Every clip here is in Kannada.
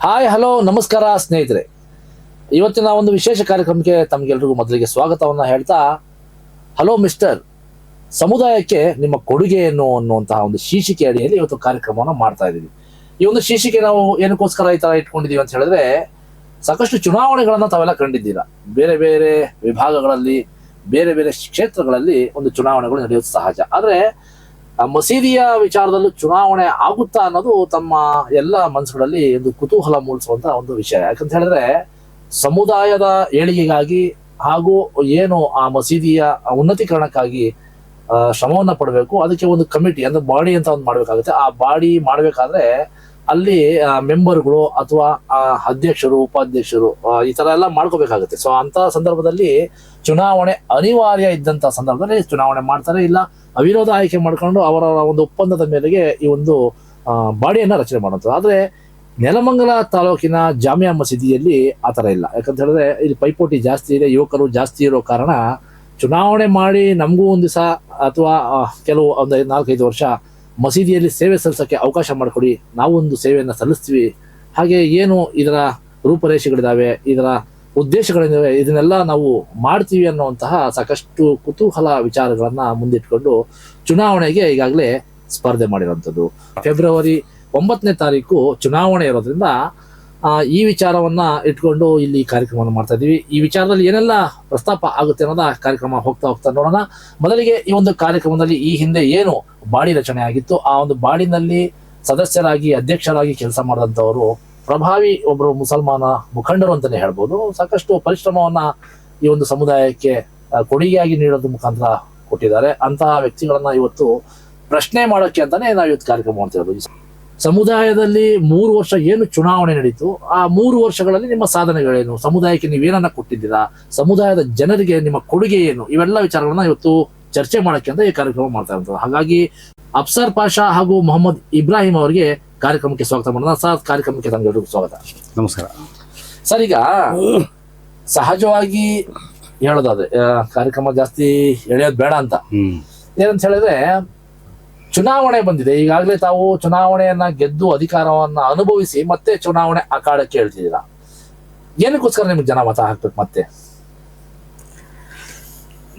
ಹಾಯ್ ಹಲೋ ನಮಸ್ಕಾರ ಸ್ನೇಹಿತರೆ. ಇವತ್ತಿನ ಒಂದು ವಿಶೇಷ ಕಾರ್ಯಕ್ರಮಕ್ಕೆ ತಮಗೆಲ್ರಿಗೂ ಮೊದಲಿಗೆ ಸ್ವಾಗತವನ್ನ ಹೇಳ್ತಾ, ಹಲೋ ಮಿಸ್ಟರ್, ಸಮುದಾಯಕ್ಕೆ ನಿಮ್ಮ ಕೊಡುಗೆ ಅನ್ನುವಂತಹ ಒಂದು ಶೀರ್ಷಿಕೆ ಅಡಿಯಲ್ಲಿ ಇವತ್ತು ಕಾರ್ಯಕ್ರಮವನ್ನು ಮಾಡ್ತಾ ಇದ್ದೀವಿ. ಈ ಒಂದು ಶೀರ್ಷಿಕೆ ನಾವು ಏನಕ್ಕೋಸ್ಕರ ಈ ತರ ಇಟ್ಕೊಂಡಿದೀವಿ ಅಂತ ಹೇಳಿದ್ರೆ, ಸಾಕಷ್ಟು ಚುನಾವಣೆಗಳನ್ನ ತಾವೆಲ್ಲ ಕಂಡಿದ್ದೀರಾ. ಬೇರೆ ಬೇರೆ ವಿಭಾಗಗಳಲ್ಲಿ, ಬೇರೆ ಬೇರೆ ಕ್ಷೇತ್ರಗಳಲ್ಲಿ ಒಂದು ಚುನಾವಣೆಗಳು ನಡೆಯೋದು ಸಹಜ. ಆದ್ರೆ ಮಸೀದಿಯ ವಿಚಾರದಲ್ಲೂ ಚುನಾವಣೆ ಆಗುತ್ತಾ ಅನ್ನೋದು ತಮ್ಮ ಎಲ್ಲ ಮನಸ್ಸುಗಳಲ್ಲಿ ಒಂದು ಕುತೂಹಲ ಮೂಡಿಸುವಂತ ಒಂದು ವಿಷಯ. ಯಾಕಂತ ಹೇಳಿದ್ರೆ, ಸಮುದಾಯದ ಏಳಿಗೆಗಾಗಿ ಹಾಗೂ ಏನು ಆ ಮಸೀದಿಯ ಉನ್ನತೀಕರಣಕ್ಕಾಗಿ ಶ್ರಮವನ್ನ ಪಡಬೇಕು. ಅದಕ್ಕೆ ಒಂದು ಕಮಿಟಿ ಅಂದ್ರೆ ಬಾಡಿ ಅಂತ ಒಂದು ಮಾಡ್ಬೇಕಾಗುತ್ತೆ. ಆ ಬಾಡಿ ಮಾಡ್ಬೇಕಾದ್ರೆ ಅಲ್ಲಿ ಮೆಂಬರ್ಗಳು ಅಥವಾ ಅಧ್ಯಕ್ಷರು, ಉಪಾಧ್ಯಕ್ಷರು ಈ ತರ ಎಲ್ಲ ಮಾಡ್ಕೋಬೇಕಾಗುತ್ತೆ. ಸೊ ಅಂತ ಸಂದರ್ಭದಲ್ಲಿ ಚುನಾವಣೆ ಅನಿವಾರ್ಯ ಇದ್ದಂತ ಸಂದರ್ಭದಲ್ಲಿ ಚುನಾವಣೆ ಮಾಡ್ತಾರೆ. ಇಲ್ಲ ಅವಿರೋಧ ಆಯ್ಕೆ ಮಾಡ್ಕೊಂಡು ಅವರ ಒಂದು ಒಪ್ಪಂದದ ಮೇರೆಗೆ ಈ ಒಂದು ಬಾಡಿಯನ್ನ ರಚನೆ ಮಾಡುವಂಥದ್ದು. ಆದ್ರೆ ನೆಲಮಂಗಲ ತಾಲೂಕಿನ ಜಾಮಿಯಾ ಮಸೀದಿಯಲ್ಲಿ ಆತರ ಇಲ್ಲ. ಯಾಕಂತ ಹೇಳಿದ್ರೆ ಇಲ್ಲಿ ಪೈಪೋಟಿ ಜಾಸ್ತಿ ಇದೆ, ಯುವಕರು ಜಾಸ್ತಿ ಇರೋ ಕಾರಣ ಚುನಾವಣೆ ಮಾಡಿ ನಮಗೂ ಒಂದು ದಿವಸ ಅಥವಾ ಕೆಲವು ಒಂದು 4-5 ವರ್ಷ ಮಸೀದಿಯಲ್ಲಿ ಸೇವೆ ಸಲ್ಲಿಸೋಕ್ಕೆ ಅವಕಾಶ ಮಾಡಿಕೊಡಿ, ನಾವು ಒಂದು ಸೇವೆಯನ್ನು ಸಲ್ಲಿಸ್ತೀವಿ, ಹಾಗೆ ಏನು ಇದರ ರೂಪರೇಷೆಗಳಿದಾವೆ, ಇದರ ಉದ್ದೇಶಗಳಿದ್ದಾವೆ, ಇದನ್ನೆಲ್ಲ ನಾವು ಮಾಡ್ತೀವಿ ಅನ್ನುವಂತಹ ಸಾಕಷ್ಟು ಕುತೂಹಲ ವಿಚಾರಗಳನ್ನ ಮುಂದಿಟ್ಕೊಂಡು ಚುನಾವಣೆಗೆ ಈಗಾಗಲೇ ಸ್ಪರ್ಧೆ ಮಾಡಿರುವಂಥದ್ದು. ಫೆಬ್ರವರಿ 9ನೇ ತಾರೀಕು ಚುನಾವಣೆ ಇರೋದ್ರಿಂದ ಈ ವಿಚಾರವನ್ನ ಇಟ್ಕೊಂಡು ಇಲ್ಲಿ ಕಾರ್ಯಕ್ರಮವನ್ನು ಮಾಡ್ತಾ ಇದೀವಿ. ಈ ವಿಚಾರದಲ್ಲಿ ಏನೆಲ್ಲ ಪ್ರಸ್ತಾಪ ಆಗುತ್ತೆ ಅನ್ನೋದ ಕಾರ್ಯಕ್ರಮ ಹೋಗ್ತಾ ನೋಡೋಣ. ಮೊದಲಿಗೆ ಈ ಒಂದು ಕಾರ್ಯಕ್ರಮದಲ್ಲಿ ಈ ಹಿಂದೆ ಏನು ಬಾಡಿ ರಚನೆ ಆಗಿತ್ತು, ಆ ಒಂದು ಬಾಡಿನಲ್ಲಿ ಸದಸ್ಯರಾಗಿ, ಅಧ್ಯಕ್ಷರಾಗಿ ಕೆಲಸ ಮಾಡಿದಂಥವರು ಪ್ರಭಾವಿ ಒಬ್ಬರು ಮುಸಲ್ಮಾನ ಮುಖಂಡರು ಅಂತಾನೆ ಹೇಳ್ಬೋದು. ಸಾಕಷ್ಟು ಪರಿಶ್ರಮವನ್ನ ಈ ಒಂದು ಸಮುದಾಯಕ್ಕೆ ಕೊಡುಗೆಯಾಗಿ ನೀಡೋದ್ರ ಮುಖಾಂತರ ಕೊಟ್ಟಿದ್ದಾರೆ. ಅಂತಹ ವ್ಯಕ್ತಿಗಳನ್ನ ಇವತ್ತು ಪ್ರಶ್ನೆ ಮಾಡೋಕ್ಕೆ ಅಂತಾನೆ ನಾವು ಇವತ್ತು ಕಾರ್ಯಕ್ರಮ ಮಾಡ್ತಿರೋದು. ಸಮುದಾಯದಲ್ಲಿ 3 ವರ್ಷ ಏನು ಚುನಾವಣೆ ನಡೀತು, ಆ 3 ವರ್ಷಗಳಲ್ಲಿ ನಿಮ್ಮ ಸಾಧನೆಗಳೇನು, ಸಮುದಾಯಕ್ಕೆ ನೀವೇನನ್ನ ಕೊಟ್ಟಿದ್ದೀರಾ, ಸಮುದಾಯದ ಜನರಿಗೆ ನಿಮ್ಮ ಕೊಡುಗೆ ಏನು, ಇವೆಲ್ಲ ವಿಚಾರಗಳನ್ನ ಇವತ್ತು ಚರ್ಚೆ ಮಾಡಕ್ಕೆ ಅಂತ ಈ ಕಾರ್ಯಕ್ರಮ ಮಾಡ್ತಾ ಇರೋದು. ಹಾಗಾಗಿ ಅಫ್ಸರ್ ಪಾಷಾ ಹಾಗೂ ಮೊಹಮ್ಮದ್ ಇಬ್ರಾಹಿಂ ಅವರಿಗೆ ಕಾರ್ಯಕ್ರಮಕ್ಕೆ ಸ್ವಾಗತ ಮಾಡೋಣ. ಸರ್, ಕಾರ್ಯಕ್ರಮಕ್ಕೆ ತಮಗೆಲ್ಲರಿಗೂ ಸ್ವಾಗತ. ನಮಸ್ಕಾರ ಸರ್. ಈಗ ಸಹಜವಾಗಿ ಹೇಳೋದಾದ್ರೆ ಕಾರ್ಯಕ್ರಮ ಜಾಸ್ತಿ ಎಳೆಯೋದು ಬೇಡ ಅಂತ ಏನಂತ ಹೇಳಿದ್ರೆ, ಚುನಾವಣೆ ಬಂದಿದೆ. ಈಗಾಗಲೇ ತಾವು ಚುನಾವಣೆಯನ್ನ ಗೆದ್ದು ಅಧಿಕಾರವನ್ನ ಅನುಭವಿಸಿ ಮತ್ತೆ ಚುನಾವಣೆ ಅಖಾಡಕ್ಕೆ ಹೇಳ್ತಿದ್ದೀರಾ. ಏನಕ್ಕೋಸ್ಕರ ನಿಮ್ಗೆ ಜನ ಮತ ಹಾಕ್ಬೇಕು ಮತ್ತೆ?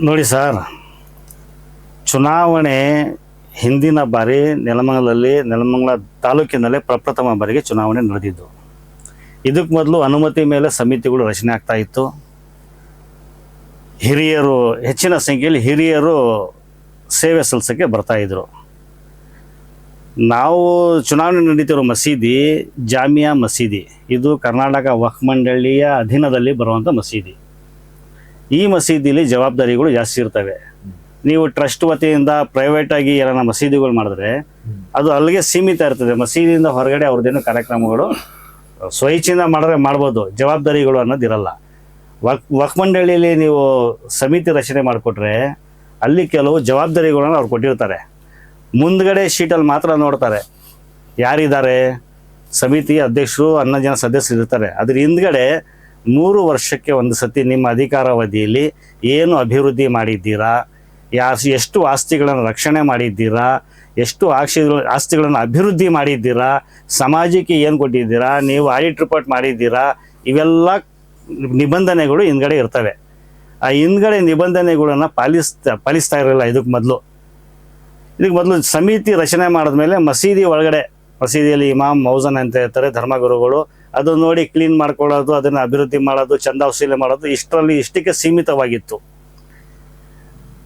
ನೋಡಿ ಸರ್, ಚುನಾವಣೆ ಹಿಂದಿನ ಬಾರಿ ನೆಲಮಂಗಲ ತಾಲೂಕಿನಲ್ಲೇ ಪ್ರಪ್ರಥಮ ಬಾರಿಗೆ ಚುನಾವಣೆ ನಡೆದಿದ್ದು. ಇದಕ್ಕೆ ಮೊದಲು ಅನುಮತಿ ಮೇಲೆ ಸಮಿತಿಗಳು ರಚನೆ ಆಗ್ತಾ ಇತ್ತು. ಹಿರಿಯರು, ಹೆಚ್ಚಿನ ಸಂಖ್ಯೆಯಲ್ಲಿ ಹಿರಿಯರು ಸೇವೆ ಸಲ್ಲಿಸೋಕ್ಕೆ ಬರ್ತಾ ಇದ್ರು. ನಾವು ಚುನಾವಣೆ ನಡೀತಿರೋ ಮಸೀದಿ ಜಾಮಿಯಾ ಮಸೀದಿ, ಇದು ಕರ್ನಾಟಕ ವಕ್ಫ್ ಮಂಡಳಿಯ ಅಧೀನದಲ್ಲಿ ಬರುವಂಥ ಮಸೀದಿ. ಈ ಮಸೀದಿಲಿ ಜವಾಬ್ದಾರಿಗಳು ಜಾಸ್ತಿ ಇರ್ತವೆ. ನೀವು ಟ್ರಸ್ಟ್ ವತಿಯಿಂದ ಪ್ರೈವೇಟಾಗಿ ಏನಾರ ಮಸೀದಿಗಳು ಮಾಡಿದ್ರೆ ಅದು ಅಲ್ಲಿಗೆ ಸೀಮಿತ ಇರ್ತದೆ. ಮಸೀದಿಯಿಂದ ಹೊರಗಡೆ ಅವ್ರದ್ದೇನು ಕಾರ್ಯಕ್ರಮಗಳು ಸ್ವಇಚ್ಛೆಯಿಂದ ಮಾಡಿದ್ರೆ ಮಾಡ್ಬೋದು, ಜವಾಬ್ದಾರಿಗಳು ಅನ್ನೋದಿರಲ್ಲ. ವಕ್ಫ್ ಮಂಡಳಿಯಲ್ಲಿ ನೀವು ಸಮಿತಿ ರಚನೆ ಮಾಡಿಕೊಟ್ರೆ ಅಲ್ಲಿ ಕೆಲವು ಜವಾಬ್ದಾರಿಗಳನ್ನು ಅವ್ರು ಕೊಟ್ಟಿರ್ತಾರೆ. ಮುಂದ್ಗಡೆ ಶೀಟಲ್ಲಿ ಮಾತ್ರ ನೋಡ್ತಾರೆ ಯಾರಿದ್ದಾರೆ, ಸಮಿತಿ ಅಧ್ಯಕ್ಷರು, 11 ಜನ ಸದಸ್ಯರು ಇರ್ತಾರೆ. ಅದ್ರ ಹಿಂದ್ಗಡೆ 3 ವರ್ಷಕ್ಕೆ ಒಂದು ಸತಿ ನಿಮ್ಮ ಅಧಿಕಾರಾವಧಿಯಲ್ಲಿ ಏನು ಅಭಿವೃದ್ಧಿ ಮಾಡಿದ್ದೀರಾ, ಎಷ್ಟು ಆಸ್ತಿಗಳನ್ನು ರಕ್ಷಣೆ ಮಾಡಿದ್ದೀರಾ, ಎಷ್ಟು ಆಸ್ತಿಗಳನ್ನು ಅಭಿವೃದ್ಧಿ ಮಾಡಿದ್ದೀರಾ, ಸಮಾಜಕ್ಕೆ ಏನು ಕೊಟ್ಟಿದ್ದೀರಾ, ನೀವು ಆಡಿಟ್ ರಿಪೋರ್ಟ್ ಮಾಡಿದ್ದೀರಾ, ಇವೆಲ್ಲ ನಿಬಂಧನೆಗಳು ಹಿಂದ್ಗಡೆ ಇರ್ತವೆ. ಆ ಹಿಂದ್ಗಡೆ ನಿಬಂಧನೆಗಳನ್ನು ಪಾಲಿಸ್ತಾ ಇರಲಿಲ್ಲ. ಇದಕ್ಕೆ ಮೊದಲು ಸಮಿತಿ ರಚನೆ ಮಾಡಿದ್ಮೇಲೆ ಮಸೀದಿ ಒಳಗಡೆ, ಮಸೀದಿಯಲ್ಲಿ ಇಮಾಮ್, ಮೌಜನ್ ಅಂತ ಇರ್ತಾರೆ, ಧರ್ಮಗುರುಗಳು, ಅದು ನೋಡಿ ಕ್ಲೀನ್ ಮಾಡ್ಕೊಳ್ಳೋದು, ಅದನ್ನು ಅಭಿವೃದ್ಧಿ ಮಾಡೋದು, ಚಂದ ವಸೂಲಿ ಮಾಡೋದು, ಇಷ್ಟಕ್ಕೆ ಸೀಮಿತವಾಗಿತ್ತು.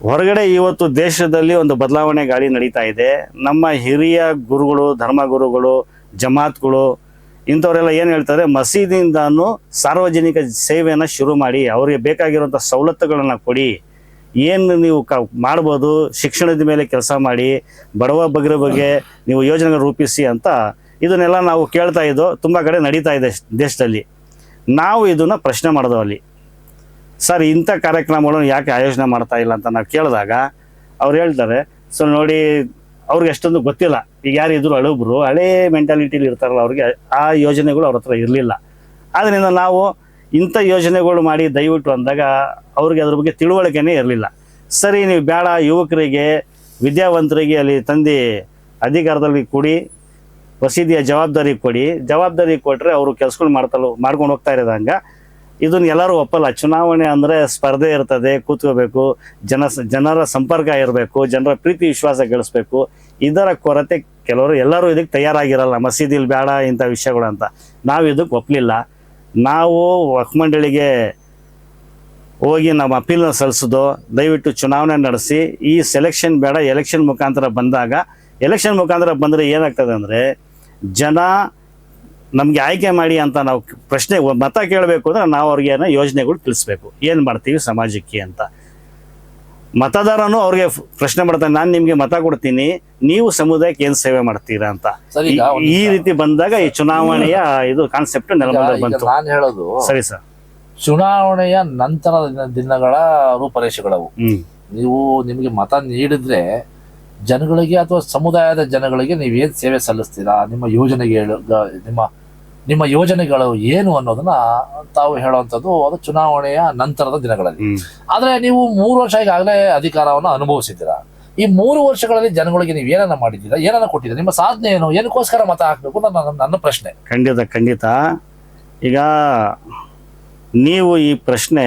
ಹೊರಗಡೆ ಇವತ್ತು ದೇಶದಲ್ಲಿ ಒಂದು ಬದಲಾವಣೆ ಗಾಳಿ ನಡೀತಾ ಇದೆ. ನಮ್ಮ ಹಿರಿಯ ಗುರುಗಳು, ಧರ್ಮಗುರುಗಳು, ಜಮಾತ್ಗಳು ಇಂಥವರೆಲ್ಲ ಏನು ಹೇಳ್ತಾರೆ, ಮಸೀದಿಯಿಂದನೂ ಸಾರ್ವಜನಿಕ ಸೇವೆಯನ್ನು ಶುರು ಮಾಡಿ, ಅವರಿಗೆ ಬೇಕಾಗಿರುವಂಥ ಸವಲತ್ತುಗಳನ್ನು ಕೊಡಿ, ಏನು ನೀವು ಮಾಡ್ಬೋದು, ಶಿಕ್ಷಣದ ಮೇಲೆ ಕೆಲಸ ಮಾಡಿ, ಬಡವ ಬಗ್ಗರ ಬಗ್ಗೆ ನೀವು ಯೋಜನೆಗಳು ರೂಪಿಸಿ ಅಂತ ಇದನ್ನೆಲ್ಲ ನಾವು ಕೇಳ್ತಾ ಇದ್ದೋ. ತುಂಬ ಕಡೆ ನಡೀತಾ ಇದೆ ದೇಶದಲ್ಲಿ. ನಾವು ಇದನ್ನು ಪ್ರಶ್ನೆ ಮಾಡಿದೋ ಅಲ್ಲಿ. ಸರ್, ಇಂಥ ಕಾರ್ಯಕ್ರಮಗಳನ್ನು ಯಾಕೆ ಆಯೋಜನೆ ಮಾಡ್ತಾ ಇಲ್ಲ ಅಂತ ನಾವು ಕೇಳಿದಾಗ ಅವ್ರು ಹೇಳ್ತಾರೆ, ಸೊ ನೋಡಿ, ಅವ್ರಿಗೆ ಅಷ್ಟೊಂದು ಗೊತ್ತಿಲ್ಲ. ಈಗ ಯಾರಿದ್ರು ಹಳಬ್ರು, ಹಳೇ ಮೆಂಟಾಲಿಟಿಲಿ ಇರ್ತಾರಲ್ಲ, ಅವ್ರಿಗೆ ಆ ಯೋಜನೆಗಳು ಅವ್ರ ಹತ್ರ ಇರಲಿಲ್ಲ. ಆದ್ದರಿಂದ ನಾವು ಇಂಥ ಯೋಜನೆಗಳು ಮಾಡಿ ದಯವಿಟ್ಟು ಅಂದಾಗ ಅವ್ರಿಗೆ ಅದ್ರ ಬಗ್ಗೆ ತಿಳುವಳಿಕೆನೇ ಇರಲಿಲ್ಲ. ಸರಿ, ನೀವು ಬೇಡ, ಯುವಕರಿಗೆ, ವಿದ್ಯಾವಂತರಿಗೆ ಅಲ್ಲಿ ತಂದು ಅಧಿಕಾರದಲ್ಲಿ ಕೂಡಿ ಮಸೀದಿಯ ಜವಾಬ್ದಾರಿ ಕೊಡಿ, ಜವಾಬ್ದಾರಿ ಕೊಟ್ಟರೆ ಅವರು ಕೆಲಸಗಳು ಮಾಡ್ಕೊಂಡು ಹೋಗ್ತಾ ಇರೋದಂಗ ಇದನ್ನ ಎಲ್ಲರೂ ಒಪ್ಪಲ್ಲ. ಚುನಾವಣೆ ಅಂದರೆ ಸ್ಪರ್ಧೆ ಇರ್ತದೆ, ಕೂತ್ಕೋಬೇಕು, ಜನರ ಸಂಪರ್ಕ ಇರಬೇಕು, ಜನರ ಪ್ರೀತಿ ವಿಶ್ವಾಸ ಗಳಿಸ್ಬೇಕು. ಇದರ ಕೊರತೆ ಎಲ್ಲರೂ ಇದಕ್ಕೆ ತಯಾರಾಗಿರಲ್ಲ. ಮಸೀದಿಲಿ ಬೇಡ ಇಂಥ ವಿಷಯಗಳು ಅಂತ. ನಾವು ಇದಕ್ಕೆ ಒಪ್ಪಲಿಲ್ಲ. ನಾವು ವಕ್ಫ್ ಮಂಡಳಿಗೆ ಹೋಗಿ ನಮ್ಮ ಅಪೀಲ್ನ ಸಲ್ಲಿಸೋದು, ದಯವಿಟ್ಟು ಚುನಾವಣೆ ನಡೆಸಿ, ಈ ಸೆಲೆಕ್ಷನ್ ಬೇಡ, ಎಲೆಕ್ಷನ್ ಮುಖಾಂತರ ಬಂದಾಗ, ಎಲೆಕ್ಷನ್ ಮುಖಾಂತರ ಬಂದರೆ ಏನಾಗ್ತದೆ ಅಂದರೆ ಜನ ನಮಗೆ ಆಯ್ಕೆ ಮಾಡಿ ಅಂತ ನಾವು ಮತ ಕೇಳಬೇಕು ಅಂದರೆ ನಾವು ಅವ್ರಿಗೆ ಯೋಜನೆಗಳು ತಿಳಿಸ್ಬೇಕು, ಏನು ಮಾಡ್ತೀವಿ ಸಮಾಜಕ್ಕೆ ಅಂತ. ಮತದಾರನು ಅವ್ರಿಗೆ ಪ್ರಶ್ನೆ ಮಾಡ್ತಾನೆ, ನಾನು ನಿಮಗೆ ಮತ ಕೊಡ್ತೀನಿ, ನೀವು ಸಮುದಾಯಕ್ಕೆ ಏನು ಸೇವೆ ಮಾಡ್ತೀರಾ ಅಂತ. ಈ ರೀತಿ ಬಂದಾಗ ಈ ಚುನಾವಣೆಯ ಇದು ಕಾನ್ಸೆಪ್ಟ್ ನೆಲಮಂಗಲದಲ್ಲಿ ಬಂತು. ನಾನು ಹೇಳೋದು ಸರಿ ಸರ್, ಚುನಾವಣೆಯ ನಂತರ ದಿನಗಳ ರೂಪರೇಷೆಗಳವು. ನಿಮಗೆ ಮತ ನೀಡಿದ್ರೆ ಜನಗಳಿಗೆ ಅಥವಾ ಸಮುದಾಯದ ಜನಗಳಿಗೆ ನೀವೇನು ಸೇವೆ ಸಲ್ಲಿಸ್ತೀರಾ, ನಿಮ್ಮ ಯೋಜನೆಗಳು ಏನು ಅನ್ನೋದನ್ನ ತಾವು ಹೇಳುವಂಥದ್ದು ಅದು ಚುನಾವಣೆಯ ನಂತರದ ದಿನಗಳಲ್ಲಿ. ಆದ್ರೆ ನೀವು 3 ವರ್ಷ ಈಗಾಗಲೇ ಅಧಿಕಾರವನ್ನು ಅನುಭವಿಸಿದ್ದೀರಾ. ಈ 3 ವರ್ಷಗಳಲ್ಲಿ ಜನಗಳಿಗೆ ನೀವು ಏನನ್ನ ಮಾಡಿದ್ದೀರಾ, ಏನನ್ನ ಕೊಟ್ಟಿದ್ದೀರಾ, ನಿಮ್ಮ ಸಾಧನೆ ಏನು, ಏನಕ್ಕೋಸ್ಕರ ಮತ ಹಾಕ್ಬೇಕು ನನ್ನ ಪ್ರಶ್ನೆ. ಖಂಡಿತ. ಈಗ ನೀವು ಈ ಪ್ರಶ್ನೆ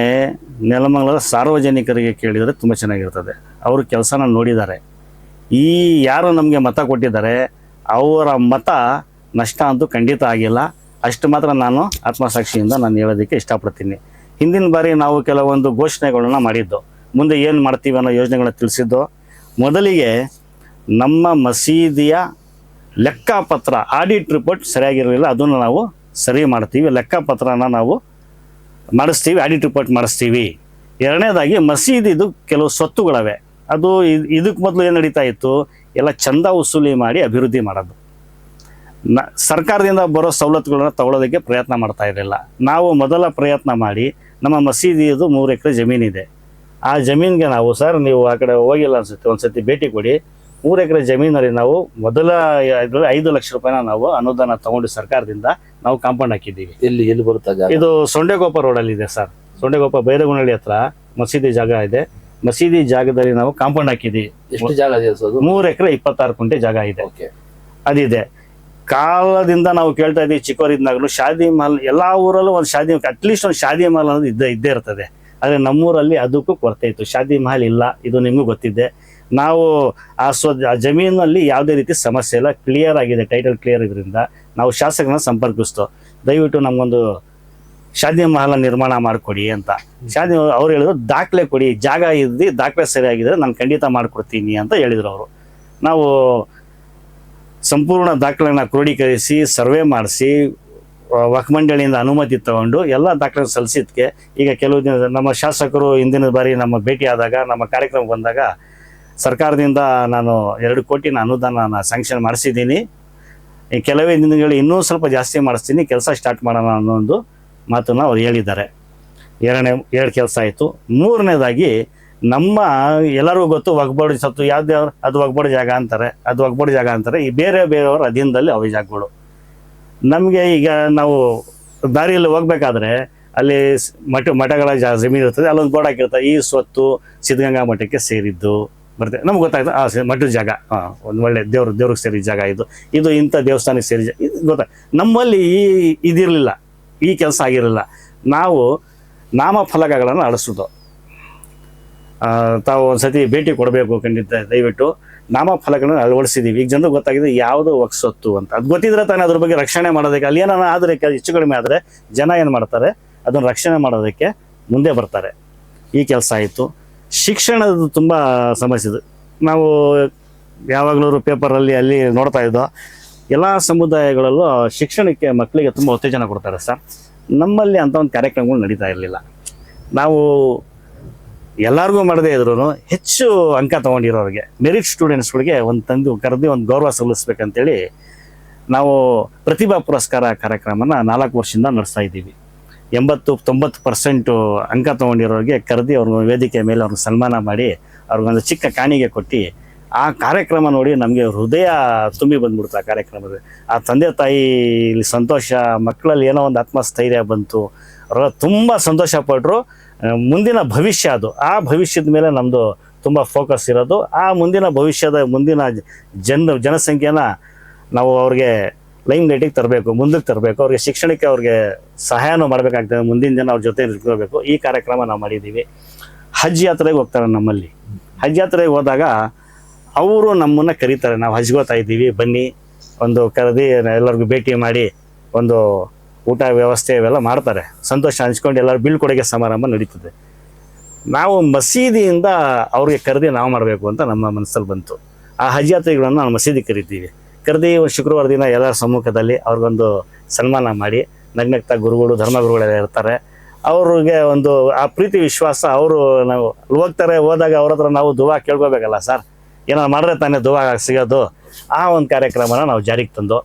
ನೆಲಮಂಗಲದ ಸಾರ್ವಜನಿಕರಿಗೆ ಕೇಳಿದರೆ ತುಂಬ ಚೆನ್ನಾಗಿರ್ತದೆ. ಅವರು ಕೆಲಸನ ನೋಡಿದ್ದಾರೆ. ಯಾರು ನಮಗೆ ಮತ ಕೊಟ್ಟಿದ್ದಾರೆ ಅವರ ಮತ ನಷ್ಟ ಅಂತೂ ಖಂಡಿತ ಆಗಿಲ್ಲ. ಅಷ್ಟು ಮಾತ್ರ ನಾನು ಆತ್ಮಸಾಕ್ಷಿಯಿಂದ ನಾನು ಹೇಳೋದಕ್ಕೆ ಇಷ್ಟಪಡ್ತೀನಿ. ಹಿಂದಿನ ಬಾರಿ ನಾವು ಕೆಲವೊಂದು ಘೋಷಣೆಗಳನ್ನ ಮಾಡಿದ್ದು, ಮುಂದೆ ಏನು ಮಾಡ್ತೀವಿ ಅನ್ನೋ ಯೋಜನೆಗಳನ್ನ ತಿಳಿಸಿದ್ದು. ಮೊದಲಿಗೆ ನಮ್ಮ ಮಸೀದಿಯ ಲೆಕ್ಕಪತ್ರ ಆಡಿಟ್ ರಿಪೋರ್ಟ್ ಸರಿಯಾಗಿರಲಿಲ್ಲ, ಅದನ್ನು ನಾವು ಸರಿ ಮಾಡ್ತೀವಿ, ಲೆಕ್ಕಪತ್ರನ ನಾವು ಮಾಡಿಸ್ತೀವಿ, ಆಡಿಟ್ ರಿಪೋರ್ಟ್ ಮಾಡಿಸ್ತೀವಿ. ಎರಡನೇದಾಗಿ ಮಸೀದಿದು ಕೆಲವು ಸ್ವತ್ತುಗಳವೆ, ಅದು ಇದಕ್ಕೆ ಮೊದಲು ಏನು ನಡೀತಾ ಇತ್ತು, ಎಲ್ಲ ಚಂದ ವಸೂಲಿ ಮಾಡಿ ಅಭಿವೃದ್ಧಿ ಮಾಡೋದು. ಸರ್ಕಾರದಿಂದ ಬರೋ ಸವಲತ್ತುಗಳನ್ನ ತಗೊಳ್ಳೋದಕ್ಕೆ ಪ್ರಯತ್ನ ಮಾಡ್ತಾ ಇರಲಿಲ್ಲ. ನಾವು ಮೊದಲ ಪ್ರಯತ್ನ ಮಾಡಿ ನಮ್ಮ ಮಸೀದಿಯದು 3 ಎಕರೆ ಜಮೀನಿದೆ. ಆ ಜಮೀನಿಗೆ ನಾವು, ಸರ್ ನೀವು ಆ ಕಡೆ ಹೋಗಿಲ್ಲ ಅನ್ಸುತ್ತೆ, ಒಂದ್ಸತಿ ಭೇಟಿ ಕೊಡಿ. 3 ಎಕರೆ ಜಮೀನಲ್ಲಿ ನಾವು ಮೊದಲ 5 ಲಕ್ಷ ರೂಪಾಯಿನ ನಾವು ಅನುದಾನ ತಗೊಂಡು ಸರ್ಕಾರದಿಂದ ನಾವು ಕಾಂಪೌಂಡ್ ಹಾಕಿದ್ದೀವಿ. ಎಲ್ಲಿ ಬರುತ್ತೆ? ಇದು ಸೊಂಡೆಗೊಪ್ಪ ರೋಡಲ್ಲಿ ಇದೆ ಸರ್. ಸೊಂಡೆಗೊಪ್ಪ ಬೈರಗುನಹಳ್ಳಿ ಹತ್ರ ಮಸೀದಿ ಜಾಗ ಇದೆ. ಮಸೀದಿ ಜಾಗದಲ್ಲಿ ನಾವು ಕಾಂಪೌಂಡ್ ಹಾಕಿದ್ದೀವಿ. ಎಷ್ಟು ಜಾಗ ಇದೆ? 3 ಎಕರೆ 26 ಗುಂಟೆ ಜಾಗ ಇದೆ. ಅದಿದೆ. ಕಾಲದಿಂದ ನಾವು ಕೇಳ್ತಾ ಇದ್ದೀವಿ, ಚಿಕ್ಕವರಿದ್ದಾಗಲೂ ಶಾದಿ ಮಹಲ್ ಎಲ್ಲ ಊರಲ್ಲೂ ಒಂದು ಅಟ್ಲೀಸ್ಟ್ ಒಂದು ಶಾದಿ ಮಹಲ್ ಅನ್ನೋದು ಇದ್ದೇ ಇರ್ತದೆ. ಆದರೆ ನಮ್ಮೂರಲ್ಲಿ ಅದಕ್ಕೂ ಕೊರತೆ ಇತ್ತು, ಶಾದಿ ಮಹಲ್ ಇಲ್ಲ. ಇದು ನಿಮಗೂ ಗೊತ್ತಿದೆ. ನಾವು ಆ ಜಮೀನಲ್ಲಿ ಯಾವುದೇ ರೀತಿ ಸಮಸ್ಯೆ ಇಲ್ಲ, ಕ್ಲಿಯರ್ ಆಗಿದೆ, ಟೈಟಲ್ ಕ್ಲಿಯರ್ ಇದರಿಂದ ನಾವು ಶಾಸಕರನ್ನ ಸಂಪರ್ಕಿಸ್ತೋ, ದಯವಿಟ್ಟು ನಮಗೊಂದು ಶಾದಿ ಮಹಲ್ ನಿರ್ಮಾಣ ಮಾಡಿಕೊಡಿ ಅಂತ. ಅವ್ರು ಹೇಳಿದ್ರು ದಾಖಲೆ ಕೊಡಿ, ಜಾಗ ಇದ್ದು ದಾಖಲೆ ಸರಿಯಾಗಿದ್ರೆ ನಾನು ಖಂಡಿತ ಮಾಡಿಕೊಡ್ತೀನಿ ಅಂತ ಹೇಳಿದ್ರು ಅವರು. ನಾವು ಸಂಪೂರ್ಣ ದಾಖಲೆನ ಕ್ರೋಢೀಕರಿಸಿ ಸರ್ವೆ ಮಾಡಿಸಿ ವಕ್ಫ್ ಮಂಡಳಿಯಿಂದ ಅನುಮತಿ ತಗೊಂಡು ಎಲ್ಲ ದಾಖಲೆ ಸಲ್ಲಿಸಿದ್ಕೆ ಈಗ ಕೆಲವು ದಿನ ನಮ್ಮ ಶಾಸಕರು ಹಿಂದಿನ ಬಾರಿ ನಮ್ಮ ಭೇಟಿ ಆದಾಗ, ನಮ್ಮ ಕಾರ್ಯಕ್ರಮ ಬಂದಾಗ ಸರ್ಕಾರದಿಂದ ನಾನು 2 ಕೋಟಿನ ಅನುದಾನ ಸ್ಯಾಂಕ್ಷನ್ ಮಾಡಿಸಿದ್ದೀನಿ. ಕೆಲವೇ ದಿನಗಳು ಇನ್ನೂ ಸ್ವಲ್ಪ ಜಾಸ್ತಿ ಮಾಡಿಸ್ತೀನಿ, ಕೆಲಸ ಸ್ಟಾರ್ಟ್ ಮಾಡೋಣ ಅನ್ನೋ ಒಂದು ಮಾತನ್ನು ಅವ್ರು ಹೇಳಿದ್ದಾರೆ. 2 ಕೆಲಸ ಆಯಿತು. 3ನೇದಾಗಿ ನಮ್ಮ ಎಲ್ಲರಿಗೂ ಗೊತ್ತು ವಕ್ಫ್ ಬೋರ್ಡ್ ಸತ್ತು ಅದು ವಕ್ಫ್ ಬೋರ್ಡ್ ಜಾಗ ಅಂತಾರೆ, ಈ ಬೇರೆಯವರ ಅಧೀನದಲ್ಲಿ ಅವು ಜಾಗಗಳು. ನಮಗೆ ಈಗ ನಾವು ದಾರಿಯಲ್ಲಿ ಹೋಗ್ಬೇಕಾದ್ರೆ ಅಲ್ಲಿ ಮಠಗಳ ಜಮೀನು ಇರ್ತದೆ, ಅಲ್ಲೊಂದು ಬೋರ್ಡ್ ಹಾಕಿರ್ತಾರೆ, ಈ ಸ್ವತ್ತು ಸಿದ್ಧಗಂಗಾ ಮಠಕ್ಕೆ ಸೇರಿದ್ದು ಬರ್ತದೆ. ನಮ್ಗೆ ಗೊತ್ತಾಯ್ತು ಮಠದ ಜಾಗ, ಒಂದು ಒಳ್ಳೆ ದೇವ್ರಿಗೆ ಸೇರಿದ ಜಾಗ, ಇದು ಇಂಥ ದೇವಸ್ಥಾನಕ್ಕೆ ಸೇರಿದ ಜಾಗ, ಇದು ಗೊತ್ತಾಯ್ತು. ನಮ್ಮಲ್ಲಿ ಇದಿರಲಿಲ್ಲ, ಈ ಕೆಲಸ ಆಗಿರಲಿಲ್ಲ. ನಾವು ನಾಮಫಲಕಗಳನ್ನು ಅಳಿಸೋದು. ತಾವು ಒಂದ್ಸತಿ ಭೇಟಿ ಕೊಡಬೇಕು, ಖಂಡಿತ ದಯವಿಟ್ಟು ನಾಮಫಲಕಗಳನ್ನು ಅಳವಡಿಸಿದ್ದೀವಿ. ಈಗ ಜನರು ಗೊತ್ತಾಗಿದೆ ಯಾವುದು ವಕ್ಫ್ ಸ್ವತ್ತು ಅಂತ. ಅದು ಗೊತ್ತಿದ್ರೆ ತಾನೇ ಅದ್ರ ಬಗ್ಗೆ ರಕ್ಷಣೆ ಮಾಡೋದಕ್ಕೆ, ಅಲ್ಲಿ ಏನಾರ ಆದರೆ ಹೆಚ್ಚು ಕಡಿಮೆ ಆದರೆ ಜನ ಏನು ಮಾಡ್ತಾರೆ, ಅದನ್ನು ರಕ್ಷಣೆ ಮಾಡೋದಕ್ಕೆ ಮುಂದೆ ಬರ್ತಾರೆ. ಈ ಕೆಲಸ ಆಯಿತು. ಶಿಕ್ಷಣದ ತುಂಬ ಸಮಸ್ಯೆ ಇದೆ. ನಾವು ಯಾವಾಗಲೂ ಪೇಪರಲ್ಲಿ ಅಲ್ಲಿ ನೋಡ್ತಾ ಇದ್ದೋ, ಎಲ್ಲ ಸಮುದಾಯಗಳಲ್ಲೂ ಶಿಕ್ಷಣಕ್ಕೆ ಮಕ್ಕಳಿಗೆ ತುಂಬ ಉತ್ತೇಜನ ಕೊಡ್ತಾರೆ ಸರ್. ನಮ್ಮಲ್ಲಿ ಅಂಥ ಒಂದು ಕಾರ್ಯಕ್ರಮಗಳು ನಡೀತಾ ಇರಲಿಲ್ಲ. ನಾವು ಎಲ್ಲರಿಗೂ ಮಾಡದೇ ಇದ್ರು ಹೆಚ್ಚು ಅಂಕ ತೊಗೊಂಡಿರೋರಿಗೆ, ಮೆರಿಟ್ ಸ್ಟೂಡೆಂಟ್ಸ್ಗಳಿಗೆ ಕರೆದು ಒಂದು ಗೌರವ ಸಲ್ಲಿಸ್ಬೇಕಂತೇಳಿ ನಾವು ಪ್ರತಿಭಾ ಪುರಸ್ಕಾರ ಕಾರ್ಯಕ್ರಮನ 4 ವರ್ಷದಿಂದ ನಡೆಸ್ತಾ ಇದ್ದೀವಿ. 80-90% ಅಂಕ ತೊಗೊಂಡಿರೋರಿಗೆ ಕರೆದು ಅವ್ರ ವೇದಿಕೆ ಮೇಲೆ ಅವ್ರನ್ನ ಸನ್ಮಾನ ಮಾಡಿ ಅವ್ರಿಗೊಂದು ಚಿಕ್ಕ ಕಾಣಿಗೆ ಕೊಟ್ಟು, ಆ ಕಾರ್ಯಕ್ರಮ ನೋಡಿ ನಮಗೆ ಹೃದಯ ತುಂಬಿ ಬಂದ್ಬಿಡ್ತು. ಆ ಕಾರ್ಯಕ್ರಮದಲ್ಲಿ ಆ ತಂದೆ ತಾಯಿ ಸಂತೋಷ, ಮಕ್ಕಳಲ್ಲಿ ಏನೋ ಒಂದು ಆತ್ಮಸ್ಥೈರ್ಯ ಬಂತು, ಅವರೆಲ್ಲ ತುಂಬ ಸಂತೋಷ ಪಟ್ಟರು. ಮುಂದಿನ ಭವಿಷ್ಯ ಅದು, ಆ ಭವಿಷ್ಯದ ಮೇಲೆ ನಮ್ಮದು ತುಂಬ ಫೋಕಸ್ ಇರೋದು. ಆ ಮುಂದಿನ ಭವಿಷ್ಯದ ಮುಂದಿನ ಜನಸಂಖ್ಯೆನ ನಾವು ಅವ್ರಿಗೆ ಲೈಮ್ ಲೈಟಿಗೆ ತರಬೇಕು, ಮುಂದಕ್ಕೆ ತರಬೇಕು, ಅವ್ರಿಗೆ ಶಿಕ್ಷಣಕ್ಕೆ ಅವ್ರಿಗೆ ಸಹಾಯನೂ ಮಾಡಬೇಕಾಗ್ತದೆ, ಮುಂದಿನ ಜನ ಅವ್ರ ಜೊತೆ ನಿಂತ್ಕೋಬೇಕು. ಈ ಕಾರ್ಯಕ್ರಮ ನಾವು ಮಾಡಿದ್ದೀವಿ. ಹಜ್ ಯಾತ್ರೆಗೆ ಹೋಗ್ತಾರೆ ನಮ್ಮಲ್ಲಿ. ಹಜ್ ಯಾತ್ರೆಗೆ ಹೋದಾಗ ಅವರು ನಮ್ಮನ್ನು ಕರೀತಾರೆ, ನಾವು ಹಜ್ಗೆ ಹೋಗ್ತಾ ಇದ್ದೀವಿ ಬನ್ನಿ, ಒಂದು ಕರೆದಿ ಎಲ್ಲರಿಗೂ ಭೇಟಿ ಮಾಡಿ ಒಂದು ಊಟ ವ್ಯವಸ್ಥೆ ಇವೆಲ್ಲ ಮಾಡ್ತಾರೆ. ಸಂತೋಷ ಹಂಚ್ಕೊಂಡು ಎಲ್ಲರೂ ಬೀಳ್ಕೊಡುಗೆ ಸಮಾರಂಭ ನಡೀತದೆ. ನಾವು ಮಸೀದಿಯಿಂದ ಅವ್ರಿಗೆ ಕರೆದಿ ನಾವು ಮಾಡಬೇಕು ಅಂತ ನಮ್ಮ ಮನಸ್ಸಲ್ಲಿ ಬಂತು. ಆ ಹಜ್ ಯಾತ್ರಿಗಳನ್ನು ನಾವು ಮಸೀದಿ ಕರಿತೀವಿ. ಕರೆದಿ ಶುಕ್ರವಾರ ದಿನ ಎಲ್ಲರ ಸಮ್ಮುಖದಲ್ಲಿ ಅವ್ರಿಗೊಂದು ಸನ್ಮಾನ ಮಾಡಿ, ನಗ್ನಗ್ತಾ ಗುರುಗಳು ಧರ್ಮಗುರುಗಳೆಲ್ಲ ಇರ್ತಾರೆ, ಅವ್ರಿಗೆ ಒಂದು ಆ ಪ್ರೀತಿ ವಿಶ್ವಾಸ. ಅವರು ನಾವು ಹೋಗ್ತಾರೆ, ಹೋದಾಗ ಅವ್ರ ಹತ್ರ ನಾವು ದುವಾ ಕೇಳ್ಕೋಬೇಕಲ್ಲ ಸರ್, ಏನಾರು ಮಾಡಿದ್ರೆ ತಾನೇ ದುವಾ ಸಿಗೋದು. ಆ ಒಂದು ಕಾರ್ಯಕ್ರಮನ ನಾವು ಜಾರಿಗೆ ತಂದು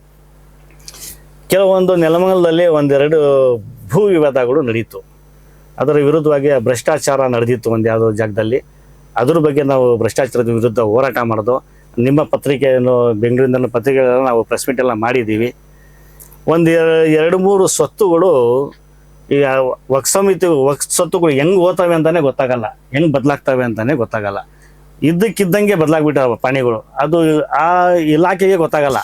ಕೆಲವೊಂದು ನೆಲಮಂಗಲದಲ್ಲಿ ಒಂದೆರಡು ಭೂ ವಿವಾದಗಳು ನಡೀತು. ಅದರ ವಿರುದ್ಧವಾಗಿ ಭ್ರಷ್ಟಾಚಾರ ನಡೆದಿತ್ತು ಒಂದು ಯಾವುದೋ ಜಾಗದಲ್ಲಿ. ಅದ್ರ ಬಗ್ಗೆ ನಾವು ಭ್ರಷ್ಟಾಚಾರದ ವಿರುದ್ಧ ಹೋರಾಟ ಮಾಡೋದು. ನಿಮ್ಮ ಪತ್ರಿಕೆಯನ್ನು ಬೆಂಗಳೂರಿನ ಪತ್ರಿಕೆಗಳನ್ನ ನಾವು ಪ್ರೆಸ್ ಮೀಟ್ ಎಲ್ಲ ಮಾಡಿದ್ದೀವಿ. ಒಂದು 2-3 ಸ್ವತ್ತುಗಳು ಈಗ ವಕ್ಫ್ ಸ್ವತ್ತುಗಳು ಹೆಂಗೆ ಹೋಗ್ತವೆ ಅಂತಲೇ ಗೊತ್ತಾಗಲ್ಲ, ಹೆಂಗೆ ಬದಲಾಗ್ತವೆ ಅಂತಲೇ ಗೊತ್ತಾಗಲ್ಲ. ಇದ್ದಕ್ಕಿದ್ದಂಗೆ ಬದಲಾಗ್ಬಿಟ್ಟಾವ ಪಾಣಿಗಳು. ಅದು ಆ ಇಲಾಖೆಗೆ ಗೊತ್ತಾಗಲ್ಲ.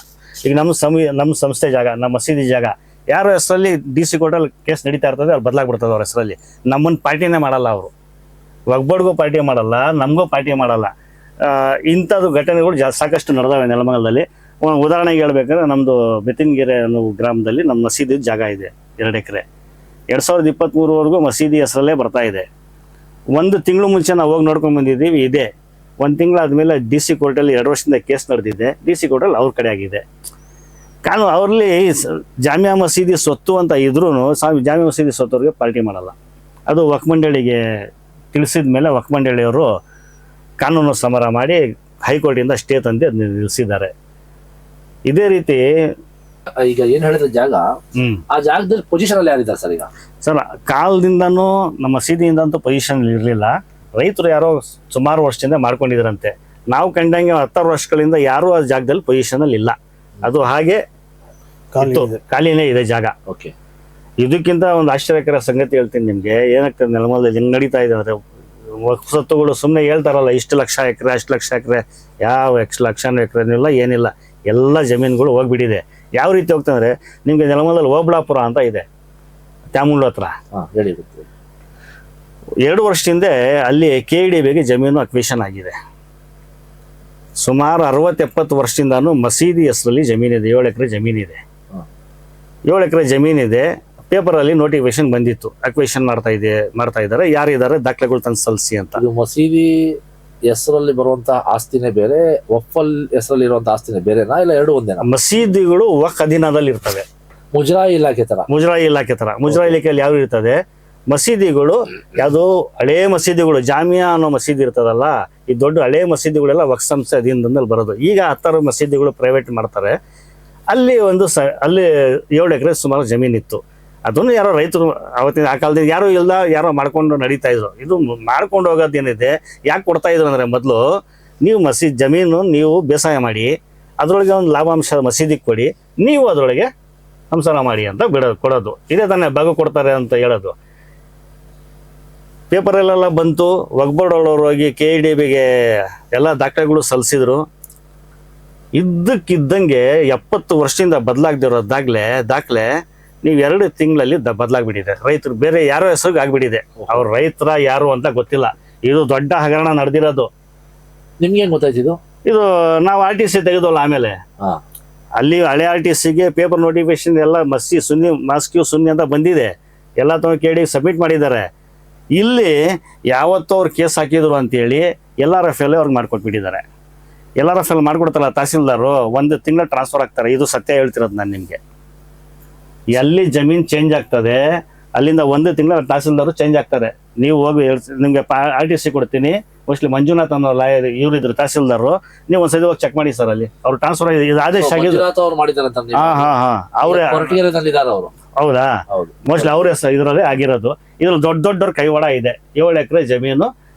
ಈಗ ನಮ್ಮ ಸಂಸ್ಥೆ ಜಾಗ, ನಮ್ಮ ಮಸೀದಿ ಜಾಗ ಯಾರ ಹೆಸರಲ್ಲಿ DC ಕೋರ್ಟಲ್ಲಿ ಕೇಸ್ ನಡೀತಾ ಇರ್ತದೆ, ಅಲ್ಲಿ ಬದಲಾಗ್ಬಿಡ್ತದೆ ಅವ್ರ ಹೆಸರಲ್ಲಿ. ನಮ್ಮನ್ನು ಪಾರ್ಟಿನೇ ಮಾಡಲ್ಲ ಅವರು, ಒಗ್ಬಡ್ಗೂ ಪಾರ್ಟಿ ಮಾಡಲ್ಲ, ನಮಗೂ ಪಾರ್ಟಿ ಮಾಡಲ್ಲ. ಇಂಥದ್ದು ಘಟನೆಗಳು ಸಾಕಷ್ಟು ನಡೆದವೆ ನೆಲಮಂಗಲದಲ್ಲಿ. ಉದಾಹರಣೆಗೆ ಹೇಳ್ಬೇಕಂದ್ರೆ ನಮ್ಮದು ಬೆತ್ತಿನಗೆರೆ ಅನ್ನೋ ಗ್ರಾಮದಲ್ಲಿ ನಮ್ಮ ಮಸೀದಿ ಜಾಗ ಇದೆ 2 ಎಕರೆ. 2023ವರೆಗೂ ಮಸೀದಿ ಹೆಸರಲ್ಲೇ ಬರ್ತಾ ಇದೆ. 1 ತಿಂಗಳು ಮುಂಚೆ ನಾವು ಹೋಗಿ ನೋಡ್ಕೊಂಡು ಬಂದಿದ್ದೀವಿ. ಇದೆ 1 ತಿಂಗಳಾದ್ಮೇಲೆ DC ಕೋರ್ಟಲ್ಲಿ 2 ವರ್ಷದಿಂದ ಕೇಸ್ ನಡೆದಿದೆ. DC ಕೋರ್ಟಲ್ಲಿ ಅವ್ರ ಕಡೆ ಆಗಿದೆ. ಕಾನೂನು ಅವರಲ್ಲಿ ಜಾಮಿಯಾ ಮಸೀದಿ ಸ್ವತ್ತು ಅಂತ ಇದ್ರೂ ಜಾಮಿಯಾ ಮಸೀದಿ ಸ್ವತ್ತವ್ರಿಗೆ ಪಾರ್ಟಿ ಮಾಡಲ್ಲ. ಅದು ವಕ್ಫ್ ಮಂಡಳಿಗೆ ತಿಳಿಸಿದ ಮೇಲೆ ವಕ್ಫ್ ಮಂಡಳಿಯವರು ಕಾನೂನು ಸಮರ ಮಾಡಿ ಹೈಕೋರ್ಟಿಂದ ಸ್ಟೇ ತಂದು ಅದನ್ನ ನಿಲ್ಲಿಸಿದ್ದಾರೆ. ಇದೇ ರೀತಿ ಈಗ ಏನ್ ಹೇಳಿದ್ರೆ ಜಾಗ, ಆ ಜಾಗದಲ್ಲಿ ಪೊಸಿಷನ್ ಅಲ್ಲಿ ಯಾರಿದ್ದಾರೆ ಸರ್? ಈಗ ಸರ್ ಕಾಲದಿಂದನೂ ನಮ್ಮ ಮಸೀದಿಯಿಂದಂತೂ ಪೊಸಿಷನ್ ಇರಲಿಲ್ಲ. ರೈತರು ಯಾರೋ ಸುಮಾರು ವರ್ಷದಿಂದ ಮಾಡ್ಕೊಂಡಿದ್ರಂತೆ. ನಾವು ಕಂಡಂಗೆ 10 ವರ್ಷಗಳಿಂದ ಯಾರೂ ಆ ಜಾಗದಲ್ಲಿ ಪೊಸಿಷನ್ ಅಲ್ಲಿ ಇಲ್ಲ. ಅದು ಹಾಗೆ ಖಾಲಿನೇ ಇದೆ ಜಾಗ. ಓಕೆ. ಇದಕ್ಕಿಂತ ಒಂದು ಆಶ್ಚರ್ಯಕರ ಸಂಗತಿ ಹೇಳ್ತೀನಿ ನಿಮ್ಗೆ. ಏನಾಗ್ತದೆ ನೆಲಮಂಗಲದಲ್ಲಿ ಹೆಂಗ್ ನಡೀತಾ ಇದೆ ಅಂದ್ರೆ, ಸ್ವತ್ತುಗಳು ಸುಮ್ಮನೆ ಹೇಳ್ತಾರಲ್ಲ, ಇಷ್ಟು ಲಕ್ಷ ಎಕರೆ ಅಷ್ಟು ಲಕ್ಷ ಎಕರೆ. ಯಾವ ಲಕ್ಷಾನು ಎಕರೆನಿಲ್ಲ, ಏನಿಲ್ಲ. ಎಲ್ಲ ಜಮೀನುಗಳು ಹೋಗ್ಬಿಟ್ಟಿದೆ. ಯಾವ ರೀತಿ ಹೋಗ್ತಂದ್ರೆ, ನಿಮ್ಗೆ ನೆಲಮಂಗಲದಲ್ಲಿ ಓಬಳಾಪುರ ಅಂತ ಇದೆ, ತ್ಯಾಮುಳ್ಳು ಹತ್ರ. 2 ವರ್ಷದಿಂದ ಅಲ್ಲಿ KEDB ಜಮೀನು ಅಕ್ವಿಷನ್ ಆಗಿದೆ. ಸುಮಾರು 60-70 ವರ್ಷದಿಂದಾನು ಮಸೀದಿ ಹೆಸರಲ್ಲಿ ಜಮೀನಿದೆ. 7 ಎಕರೆ ಜಮೀನಿದೆ. 7 ಎಕರೆ ಜಮೀನಿದೆ. ಪೇಪರಲ್ಲಿ ನೋಟಿಫಿಕೇಶನ್ ಬಂದಿತ್ತು, ಅಕ್ವಿಷನ್ ಮಾಡ್ತಾ ಇದ್ದಾರೆ, ಯಾರಿದ್ದಾರೆ ದಾಖಲೆಗಳು ತಂದು ಸಲ್ಲಿಸಿ ಅಂತ. ಇದು ಮಸೀದಿ ಹೆಸರಲ್ಲಿ ಬರುವಂತ ಆಸ್ತಿನೇ ಬೇರೆ, ವಕ್ಫಲ್ ಹೆಸರಲ್ಲಿ ಇರುವಂತ ಆಸ್ತಿನೇ ಬೇರೆನಾ, ಇಲ್ಲ ಎರಡು ಒಂದೇನಾ? ಮಸೀದಿಗಳು ವಕ್ಫ್ ಅಧೀನದಲ್ಲಿ ಇರ್ತವೆ. ಮುಜರಾಯಿ ಇಲಾಖೆ ತರ. ಮುಜರಾಯಿ ಇಲಾಖೆಯಲ್ಲಿ ಯಾವ ಇರ್ತದೆ, ಮಸೀದಿಗಳು ಯಾವುದು ಹಳೇ ಮಸೀದಿಗಳು, ಜಾಮಿಯಾ ಅನ್ನೋ ಮಸೀದಿ ಇರ್ತದಲ್ಲ, ಈ ದೊಡ್ಡ ಹಳೇ ಮಸೀದಿಗಳೆಲ್ಲ ವಕ್ಫ್ ಸಂಸ್ಥೆ ಅಧೀನದಲ್ಲಿ ಬರೋದು. ಈಗ 10 ಮಸೀದಿಗಳು ಪ್ರೈವೇಟ್ ಮಾಡ್ತಾರೆ. ಅಲ್ಲಿ ಅಲ್ಲಿ 7 ಎಕರೆ ಸುಮಾರು ಜಮೀನಿತ್ತು. ಅದನ್ನು ಯಾರೋ ರೈತರು ಅವತ್ತಿನ ಆ ಕಾಲದಿಂದ ಯಾರೋ ಮಾಡ್ಕೊಂಡು ನಡೀತಾ ಇದ್ರು. ಇದು ಮಾಡ್ಕೊಂಡು ಹೋಗೋದೇನಿದೆ, ಯಾಕೆ ಕೊಡ್ತಾ ಇದ್ರು ಅಂದ್ರೆ, ಮೊದಲು ನೀವು ಜಮೀನು ನೀವು ಬೇಸಾಯ ಮಾಡಿ, ಅದರೊಳಗೆ ಒಂದು ಲಾಭಾಂಶ ಮಸೀದಿಗೆ ಕೊಡಿ, ನೀವು ಅದರೊಳಗೆ ಸಂಸಾರ ಮಾಡಿ ಅಂತ ಕೊಡೋದು. ಇದೇ ತಾನೇ ಭಾಗ ಕೊಡ್ತಾರೆ ಅಂತ ಹೇಳೋದು. ಪೇಪರಲ್ಲೆಲ್ಲ ಬಂತು. ವಕ್ಫ್ ಬೋರ್ಡ್ ಅವರು ಹೋಗಿ KEDB ಎಲ್ಲ ದಾಖಲೆಗಳು ಸಲ್ಲಿಸಿದ್ರು. ಇದ್ದಕ್ಕಿದ್ದಂಗೆ 70 ವರ್ಷದಿಂದ ಬದಲಾಗದಿರೋ ದಾಖಲೆ ನೀವು 2 ತಿಂಗಳಲ್ಲಿ ಬದಲಾಗ್ಬಿಟ್ಟಿದೆ. ರೈತರು ಬೇರೆ ಯಾರೋ ಹೆಸರಿಗೆ ಆಗ್ಬಿಟ್ಟಿದೆ. ಅವ್ರ ರೈತರ ಯಾರು ಅಂತ ಗೊತ್ತಿಲ್ಲ. ಇದು ದೊಡ್ಡ ಹಗರಣ ನಡೆದಿರೋದು. ನಿಮ್ಗೆ ಹೆಂಗ್ ಗೊತ್ತಾಯ್ತು? ಇದು ನಾವು RTC ತೆಗೆದಲ್ಲ, ಆಮೇಲೆ ಅಲ್ಲಿ ಹಳೆ RTCಗೆ ಪೇಪರ್ ನೋಟಿಫಿಕೇಶನ್ ಎಲ್ಲ ಮಾಸ್ಕ್ಯೂ ಸುನ್ನಿ ಅಂತ ಬಂದಿದೆ. ಎಲ್ಲ ತಗೊಂಡು KEDB ಸಬ್ಮಿಟ್ ಮಾಡಿದ್ದಾರೆ. ಇಲ್ಲಿ ಯಾವತ್ತೂ ಅವ್ರು ಕೇಸ್ ಹಾಕಿದ್ರು ಅಂತೇಳಿ LRFL ಅವ್ರಿಗೆ ಮಾಡ್ಕೊಟ್ಬಿಟ್ಟಿದ್ದಾರೆ. LRFL ಮಾಡ್ಕೊಡ್ತಾರಲ್ಲ ತಹಸೀಲ್ದಾರು, 1 ತಿಂಗಳ ಟ್ರಾನ್ಸ್ಫರ್ ಆಗ್ತಾರೆ. ಇದು ಸತ್ಯ ಹೇಳ್ತಿರೋದು ನಾನು ನಿಮಗೆ. ಎಲ್ಲಿ ಜಮೀನು ಚೇಂಜ್ ಆಗ್ತದೆ ಅಲ್ಲಿಂದ 1 ತಿಂಗಳ ತಹಸೀಲ್ದಾರು ಚೇಂಜ್ ಆಗ್ತಾರೆ. ನೀವು ಹೋಗಿ ನಿಮಗೆ RTC ಕೊಡ್ತೀನಿ, ಮೋಸ್ಟ್ಲಿ ಮಂಜುನಾಥ್ ಅನ್ನೋ ಲಾಯರ್ ಇವ್ರು ಇದ್ರು ತಹಸೀಲ್ದಾರು, ನೀವು ಒಂದ್ಸತಿ ಹೋಗಿ ಚೆಕ್ ಮಾಡಿ ಸರ್. ಅಲ್ಲಿ ಅವ್ರು ಟ್ರಾನ್ಸ್ಫರ್ ಆದೇಶ ಆಗಿದೆ. ಹೌದಾ? ಮೋಸ್ಟ್ಲಿ ಅವ್ರ ಇದರಲ್ಲೇ ಆಗಿರೋದು. ಇದ್ರಲ್ಲಿ ದೊಡ್ಡವ್ರ ಕೈವಾಡ ಇದೆ. 7 ಎಕರೆ ಜಮೀನು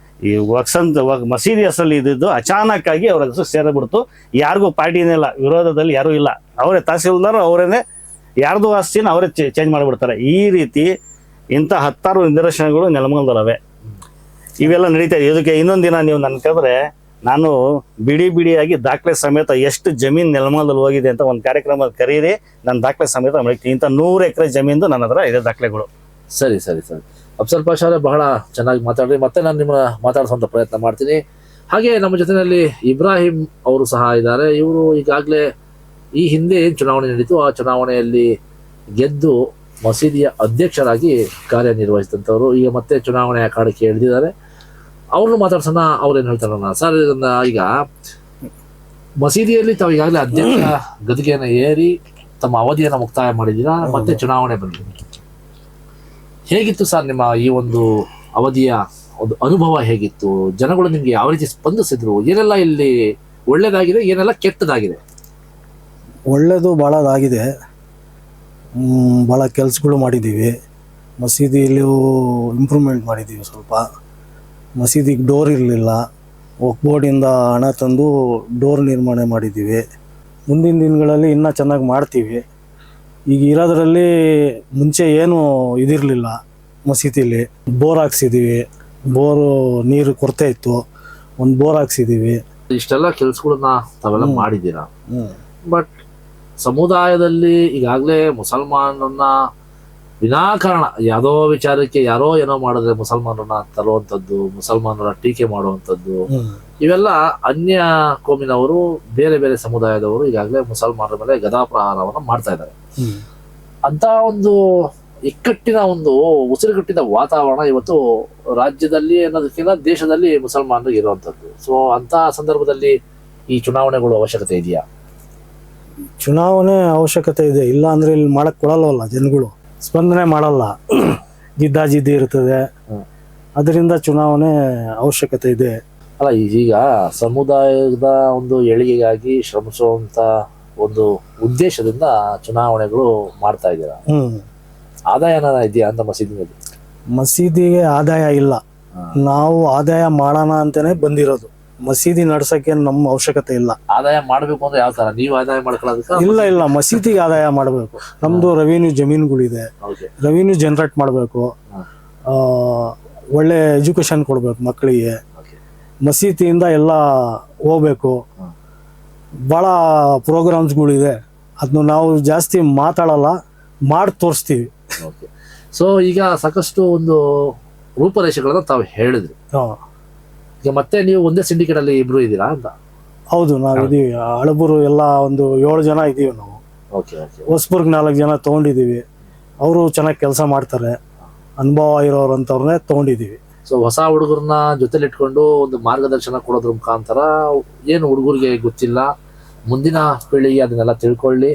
ಈ ಮಸೀದಿ ಹೆಸರಲ್ಲಿ ಇದ್ದಿದ್ದು ಅಚಾನಕ್ ಆಗಿ ಅವ್ರ ಹೆಸರು ಸೇರಿಬಿಡ್ತು. ಯಾರಿಗೂ ಪಾರ್ಟಿನೇ ಇಲ್ಲ, ವಿರೋಧದಲ್ಲಿ ಯಾರೂ ಇಲ್ಲ. ಅವರೇ ತಹಸೀಲ್ದಾರ್, ಅವರೇನೆ ಯಾರ್ದು ಆಸ್ತಿನ ಅವರೇ ಚೇಂಜ್ ಮಾಡಿಬಿಡ್ತಾರೆ. ಈ ರೀತಿ ಇಂಥ 10 ನಿದರ್ಶನಗಳು ನೆಲಮಂಗಲದಲ್ಲವೆ. ಇವೆಲ್ಲ ನಡೀತಾ ಇದೆ. ಇದಕ್ಕೆ ಇನ್ನೊಂದು ದಿನ ನೀವು ನನ್ನ ಕೇಳಿದ್ರೆ ನಾನು ಬಿಡಿಯಾಗಿ ದಾಖಲೆ ಸಮೇತ ಎಷ್ಟು ಜಮೀನು ನೆಲಮೂಲದಲ್ಲಿ ಹೋಗಿದೆ ಅಂತ ಒಂದು ಕಾರ್ಯಕ್ರಮ ಕರೀರಿ, ನಾನು ದಾಖಲೆ ಸಮೇತ ಮಾಡ್ತೀನಿ. ಇಂಥ 100 ಎಕರೆ ಜಮೀನು ನನ್ನ ಹತ್ರ ಇದೆ ದಾಖಲೆಗಳು. ಸರಿ ಸರಿ ಸರಿ. ಅಫ್ಸಲ್ ಪಾಷಾ ಅವರೇ, ಬಹಳ ಚೆನ್ನಾಗಿ ಮಾತಾಡ್ರಿ. ಮತ್ತೆ ನಾನು ನಿಮ್ಮ ಮಾತಾಡಿಸುವಂಥ ಪ್ರಯತ್ನ ಮಾಡ್ತೀನಿ. ಹಾಗೆ ನಮ್ಮ ಜೊತೆಯಲ್ಲಿ ಇಬ್ರಾಹಿಂ ಅವರು ಸಹ ಇದ್ದಾರೆ. ಇವರು ಈಗಾಗಲೇ ಈ ಹಿಂದೆ ಏನು ಚುನಾವಣೆ ನಡೀತು ಆ ಚುನಾವಣೆಯಲ್ಲಿ ಗೆದ್ದು ಮಸೀದಿಯ ಅಧ್ಯಕ್ಷರಾಗಿ ಕಾರ್ಯನಿರ್ವಹಿಸಿದಂಥವ್ರು. ಈಗ ಮತ್ತೆ ಚುನಾವಣೆ ಅಖಾಡಕ್ಕೆ ಇಳಿದಿದ್ದಾರೆ. ಅವ್ರನ್ನು ಮಾತಾಡ್ಸೋಣ. ಅವ್ರೇನು ಹೇಳ್ತಾರಲ್ಲ ಸರ್, ಈಗ ಮಸೀದಿಯಲ್ಲಿ ತಾವು ಈಗಾಗಲೇ ಅಧ್ಯಕ್ಷ ಗದಿಗೆಯನ್ನು ಏರಿ ತಮ್ಮ ಅವಧಿಯನ್ನು ಮುಕ್ತಾಯ ಮಾಡಿದ್ದೀರಾ, ಮತ್ತೆ ಚುನಾವಣೆ ಬಂದಿದೆ. ಹೇಗಿತ್ತು ಸರ್ ನಿಮ್ಮ ಈ ಒಂದು ಅವಧಿಯ ಒಂದು ಅನುಭವ ಹೇಗಿತ್ತು? ಜನಗಳು ನಿಮ್ಗೆ ಯಾವ ರೀತಿ ಸ್ಪಂದಿಸಿದ್ರು? ಏನೆಲ್ಲ ಇಲ್ಲಿ ಒಳ್ಳೇದಾಗಿದೆ, ಏನೆಲ್ಲ ಕೆಟ್ಟದಾಗಿದೆ? ಒಳ್ಳೆಯದು ಭಾಳದಾಗಿದೆ. ಭಾಳ ಕೆಲಸಗಳು ಮಾಡಿದ್ದೀವಿ. ಮಸೀದಿಯಲ್ಲೂ ಇಂಪ್ರೂವ್ಮೆಂಟ್ ಮಾಡಿದ್ದೀವಿ. ಸ್ವಲ್ಪ ಮಸೀದಿಗೆ ಡೋರ್ ಇರಲಿಲ್ಲ, ವಕ್ಫ್ ಬೋರ್ಡಿಂದ ಹಣ ತಂದು ಡೋರ್ ನಿರ್ಮಾಣ ಮಾಡಿದ್ದೀವಿ. ಮುಂದಿನ ದಿನಗಳಲ್ಲಿ ಇನ್ನೂ ಚೆನ್ನಾಗಿ ಮಾಡ್ತೀವಿ. ಈಗ ಇರೋದ್ರಲ್ಲಿ ಮುಂಚೆ ಏನು ಇದಿರಲಿಲ್ಲ. ಮಸೀದಿಲಿ ಬೋರ್ ಹಾಕ್ಸಿದ್ದೀವಿ. ಬೋರು ನೀರು ಕೊರತೆ ಇತ್ತು, ಒಂದು ಬೋರ್ ಹಾಕ್ಸಿದ್ದೀವಿ. ಇಷ್ಟೆಲ್ಲ ಕೆಲಸಗಳನ್ನ ತಾವೆಲ್ಲ ಮಾಡಿದ್ದೀರಾ. ಬಟ್ ಸಮುದಾಯದಲ್ಲಿ ಈಗಾಗಲೇ ಮುಸಲ್ಮಾನರನ್ನ ವಿನಾಕಾರಣ ಯಾವುದೋ ವಿಚಾರಕ್ಕೆ ಯಾರೋ ಏನೋ ಮಾಡಿದ್ರೆ ಮುಸಲ್ಮಾನರನ್ನ ತರುವಂಥದ್ದು, ಮುಸಲ್ಮಾನರ ಟೀಕೆ ಮಾಡುವಂಥದ್ದು, ಇವೆಲ್ಲ ಅನ್ಯ ಕೋಮಿನವರು, ಬೇರೆ ಬೇರೆ ಸಮುದಾಯದವರು ಈಗಾಗಲೇ ಮುಸಲ್ಮಾನರ ಮೇಲೆ ಗದಾಪ್ರಹಾರವನ್ನು ಮಾಡ್ತಾ ಇದ್ದಾರೆ. ಅಂತ ಒಂದು ಇಕ್ಕಟ್ಟಿನ ಒಂದು ಉಸಿರುಗಟ್ಟಿದ ವಾತಾವರಣ ಇವತ್ತು ರಾಜ್ಯದಲ್ಲಿ ಅನ್ನೋದಕ್ಕಿಂತ ದೇಶದಲ್ಲಿ ಮುಸಲ್ಮಾನರಿಗೆ ಇರುವಂಥದ್ದು. ಸೊ ಅಂತ ಸಂದರ್ಭದಲ್ಲಿ ಈ ಚುನಾವಣೆಗಳು ಅವಶ್ಯಕತೆ ಇದೆಯಾ? ಚುನಾವಣೆ ಅವಶ್ಯಕತೆ ಇದೆ. ಇಲ್ಲ ಅಂದರೆ ಇಲ್ಲಿ ಮಾಡಕ್ಕೆ ಕೊಡಲ್ವಲ್ಲ, ಜನಗಳು ಸ್ಪಂದನೆ ಮಾಡಲ್ಲ, ಜಿದ್ದಾಜಿದ್ದಿ ಇರ್ತದೆ. ಅದರಿಂದ ಚುನಾವಣೆ ಅವಶ್ಯಕತೆ ಇದೆ. ಅಲ್ಲ, ಈಗ ಸಮುದಾಯದ ಒಂದು ಏಳಿಗೆಗಾಗಿ ಶ್ರಮಿಸುವಂತ ಒಂದು ಉದ್ದೇಶದಿಂದ ಚುನಾವಣೆಗಳು ಮಾಡ್ತಾ ಇದ್ದೀರಾ. ಆದಾಯ ಇದೆಯಾ ಅಂತ ಮಸೀದಿನಲ್ಲಿ? ಮಸೀದಿಗೆ ಆದಾಯ ಇಲ್ಲ. ನಾವು ಆದಾಯ ಮಾಡೋಣ ಅಂತಾನೆ ಬಂದಿರೋದು. ಮಸೀದಿ ನಡ್ಸಕ್ಕೆ ನಮ್ಮ ಅವಶ್ಯಕತೆ ಇಲ್ಲ. ಆದಾಯ ಮಾಡಬೇಕು ಅಂದ್ರೆ ಯಾವ ತರ ನೀವು ಆದಾಯ ಮಾಡ್ಕೊಳ್ಳೋದಕ್ಕೆ? ಇಲ್ಲ, ಮಸೀದಿಗೆ ಆದಾಯ ಮಾಡಬೇಕು. ನಮ್ದು ರೆವಿನ್ಯೂ ಜಮೀನುಗಳಿದೆ, ರೆವಿನ್ಯೂ ಜನರೇಟ್ ಮಾಡಬೇಕು. ಒಳ್ಳೆ ಎಜುಕೇಶನ್ ಕೊಡ್ಬೇಕು ಮಕ್ಕಳಿಗೆ. ಮಸೀದಿಯಿಂದ ಎಲ್ಲ ಹೋಗ್ಬೇಕು. ಭಾಳ ಪ್ರೋಗ್ರಾಮ್ಸ್ಗಳಿದೆ. ಅದನ್ನು ನಾವು ಜಾಸ್ತಿ ಮಾತಾಡಲ್ಲ, ಮಾಡಿ ತೋರಿಸ್ತೀವಿ. ಸೊ ಈಗ ಸಾಕಷ್ಟು ಒಂದು ರೂಪರೇಷೆಗಳನ್ನ ತಾವು ಹೇಳಿದ್ರಿ. ಈಗ ಮತ್ತೆ ನೀವು ಒಂದೇ ಸಿಂಡಿಕೇಟ್ ಅಲ್ಲಿ ಇಬ್ರು ಇದ್ದೀರಾ ಅಂತ? ಹೌದು, ನಾವು ಇದೀವಿ. ಹಳಬರು ಎಲ್ಲ ಒಂದು 7 ಜನ ಇದ್ದೀವಿ ನಾವು. ಹೊಸಬರ್ಗ್ 4 ಜನ ತಗೊಂಡಿದ್ದೀವಿ. ಅವರು ಚೆನ್ನಾಗಿ ಕೆಲಸ ಮಾಡ್ತಾರೆ, ಅನುಭವ ಇರೋರಂಥವ್ರನ್ನೇ ತಗೊಂಡಿದ್ದೀವಿ. ಸೊ ಹೊಸ ಹುಡುಗರನ್ನ ಜೊತೆಲಿ ಇಟ್ಕೊಂಡು ಒಂದು ಮಾರ್ಗದರ್ಶನ ಕೊಡೋದ್ರ ಮುಖಾಂತರ ಏನು ಹುಡುಗರಿಗೆ ಗೊತ್ತಿಲ್ಲ, ಮುಂದಿನ ಪೀಳಿಗೆ ಅದನ್ನೆಲ್ಲ ತಿಳ್ಕೊಳ್ಳಿ.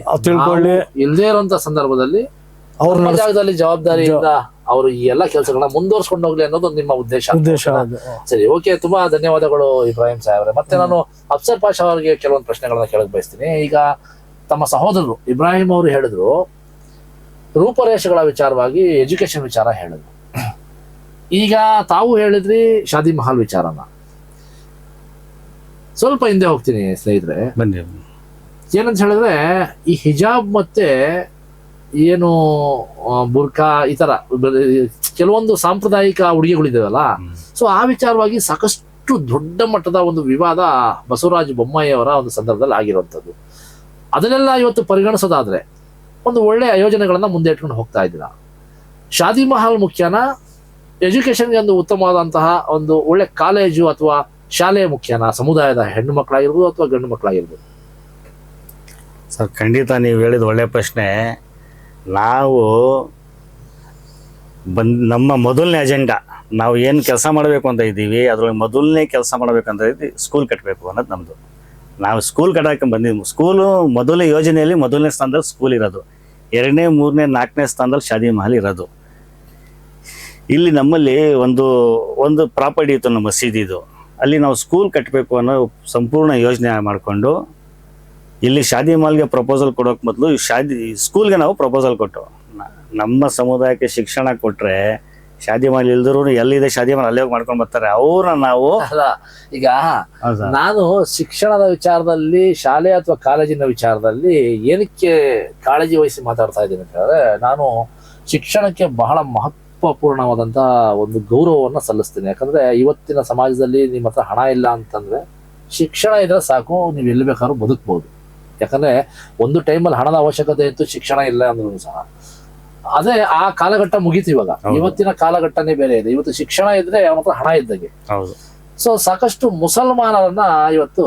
ಇಲ್ಲದೇ ಇರುವಂತ ಸಂದರ್ಭದಲ್ಲಿ ಅವ್ರ ಜಾಗದಲ್ಲಿ ಜವಾಬ್ದಾರಿಯಿಂದ ಅವರು ಈ ಎಲ್ಲ ಕೆಲಸಗಳನ್ನ ಮುಂದುವರ್ಸ್ಕೊಂಡು ಹೋಗ್ಲಿ ಅನ್ನೋದು ನಿಮ್ಮ ಉದ್ದೇಶ. ಸರಿ, ಓಕೆ, ತುಂಬಾ ಧನ್ಯವಾದಗಳು ಇಬ್ರಾಹಿಂ ಸಾಹೇಬ್ರೆ. ಮತ್ತೆ ನಾನು ಅಫ್ಸಲ್ ಪಾಷಾ ಅವರಿಗೆ ಕೆಲವೊಂದು ಪ್ರಶ್ನೆಗಳನ್ನ ಕೇಳಕ್ ಬಯಸ್ತೀನಿ. ಈಗ ತಮ್ಮ ಸಹೋದರರು ಇಬ್ರಾಹಿಂ ಅವರು ಹೇಳಿದ್ರು, ರೂಪರೇಷೆಗಳ ವಿಚಾರವಾಗಿ ಎಜುಕೇಶನ್ ವಿಚಾರ ಹೇಳಿದ್ರು. ಈಗ ತಾವು ಹೇಳಿದ್ರಿ ಶಾದಿ ಮಹಲ್ ವಿಚಾರನ. ಸ್ವಲ್ಪ ಹಿಂದೆ ಹೋಗ್ತೀನಿ ಸ್ನೇಹಿತರೆ. ಏನಂತ ಹೇಳಿದ್ರೆ, ಈ ಹಿಜಾಬ್ ಮತ್ತೆ ಏನು ಬುರ್ಕಾ ಈ ತರ ಕೆಲವೊಂದು ಸಾಂಪ್ರದಾಯಿಕ ಉಡುಗೆಗಳಿದಾವಲ್ಲ, ಸೊ ಆ ವಿಚಾರವಾಗಿ ಸಾಕಷ್ಟು ದೊಡ್ಡ ಮಟ್ಟದ ಒಂದು ವಿವಾದ ಬಸವರಾಜ ಬೊಮ್ಮಾಯಿ ಅವರ ಒಂದು ಸಂದರ್ಭದಲ್ಲಿ ಆಗಿರುವಂಥದ್ದು. ಅದನ್ನೆಲ್ಲ ಇವತ್ತು ಪರಿಗಣಿಸೋದಾದ್ರೆ ಒಂದು ಒಳ್ಳೆ ಯೋಜನೆಗಳನ್ನ ಮುಂದೆ ಇಟ್ಕೊಂಡು ಹೋಗ್ತಾ ಇದ್ದೀರಾ. ಶಾದಿ ಮಹಲ್ ಮುಖ್ಯನಾ, ಎಜುಕೇಶನ್ಗೆ ಒಂದು ಉತ್ತಮವಾದಂತಹ ಒಂದು ಒಳ್ಳೆ ಕಾಲೇಜು ಅಥವಾ ಶಾಲೆ ಮುಖ್ಯನಾ? ಸಮುದಾಯದ ಹೆಣ್ಣು ಮಕ್ಕಳಾಗಿರ್ಬೋದು ಅಥವಾ ಗಂಡು ಮಕ್ಕಳಾಗಿರ್ಬೋದು? ಸರ್, ಖಂಡಿತ ನೀವು ಹೇಳಿದ ಒಳ್ಳೆ ಪ್ರಶ್ನೆ. ನಾವು ನಮ್ಮ ಮೊದಲನೇ ಅಜೆಂಡಾ, ನಾವು ಏನು ಕೆಲಸ ಮಾಡಬೇಕು ಅಂತ ಇದ್ದೀವಿ, ಅದರೊಳಗೆ ಮೊದಲನೇ ಕೆಲಸ ಮಾಡಬೇಕಂತ ಇದ್ದೀವಿ, ಸ್ಕೂಲ್ ಕಟ್ಟಬೇಕು ಅನ್ನೋದು ನಮ್ಮದು. ನಾವು ಸ್ಕೂಲ್ ಕಟ್ಟಕ್ಕೆ ಬಂದಿದ್ದೀವಿ. ಸ್ಕೂಲು ಮೊದಲನೇ ಯೋಜನೆಯಲ್ಲಿ ಮೊದಲನೇ ಸ್ಥಾನದಲ್ಲಿ ಸ್ಕೂಲ್ ಇರೋದು, 2ನೇ 3ನೇ 4ನೇ ಸ್ಥಾನದಲ್ಲಿ ಶಾದಿ ಮಹಲ್ ಇರೋದು. ಇಲ್ಲಿ ನಮ್ಮಲ್ಲಿ ಒಂದು ಪ್ರಾಪರ್ಟಿ ಇತ್ತು ನಮ್ಮ ಮಸೀದಿದು. ಅಲ್ಲಿ ನಾವು ಸ್ಕೂಲ್ ಕಟ್ಟಬೇಕು ಅನ್ನೋ ಸಂಪೂರ್ಣ ಯೋಜನೆ ಮಾಡಿಕೊಂಡು ಇಲ್ಲಿ ಶಾದಿ ಮಹಲ್ಗೆ ಪ್ರಪೋಸಲ್ ಕೊಡೋಕೆ ಮೊದಲು ಸ್ಕೂಲ್ಗೆ ನಾವು ಪ್ರಪೋಸಲ್ ಕೊಟ್ಟು, ನಮ್ಮ ಸಮುದಾಯಕ್ಕೆ ಶಿಕ್ಷಣ ಕೊಟ್ಟರೆ ಶಾದಿ ಮಹಲ್ ಇಲ್ದ್ರು ಎಲ್ಲಿದೆ ಶಾದಿ ಮಹಲ್ ಅಲ್ಲೇ ಹೋಗಿ ಮಾಡ್ಕೊಂಡು ಬರ್ತಾರೆ. ಅವ್ರನ್ನ ನಾವು ಈಗ ನಾನು ಶಿಕ್ಷಣದ ವಿಚಾರದಲ್ಲಿ, ಶಾಲೆ ಅಥವಾ ಕಾಲೇಜಿನ ವಿಚಾರದಲ್ಲಿ ಏನಕ್ಕೆ ಕಾಳಜಿ ವಹಿಸಿ ಮಾತಾಡ್ತಾ ಇದ್ದೀನಿ ಅಂತ ಹೇಳಿದ್ರೆ, ನಾನು ಶಿಕ್ಷಣಕ್ಕೆ ಬಹಳ ಮಹತ್ವಪೂರ್ಣವಾದಂತ ಒಂದು ಗೌರವವನ್ನು ಸಲ್ಲಿಸ್ತೀನಿ. ಯಾಕಂದ್ರೆ ಇವತ್ತಿನ ಸಮಾಜದಲ್ಲಿ ನಿಮ್ಮ ಹತ್ರ ಹಣ ಇಲ್ಲ ಅಂತಂದ್ರೆ ಶಿಕ್ಷಣ ಇದ್ರೆ ಸಾಕು, ನೀವು ಎಲ್ಲಿ ಬೇಕಾದ್ರೂ ಬದುಕ್ಬೋದು. ಯಾಕಂದ್ರೆ ಒಂದು ಟೈಮಲ್ಲಿ ಹಣದ ಅವಶ್ಯಕತೆ ಇತ್ತು, ಶಿಕ್ಷಣ ಇಲ್ಲ ಅಂದ್ರೂ ಸಹ ಅದೇ ಆ ಕಾಲಘಟ್ಟ ಮುಗೀತು. ಇವಾಗ ಇವತ್ತಿನ ಕಾಲಘಟ್ಟನೇ ಬೇರೆ ಇದೆ. ಇವತ್ತು ಶಿಕ್ಷಣ ಇದ್ರೆ ಅವನ ಹತ್ರ ಹಣ ಇದ್ದಾಗೆ. ಹೌದು. ಸೊ ಸಾಕಷ್ಟು ಮುಸಲ್ಮಾನರನ್ನ ಇವತ್ತು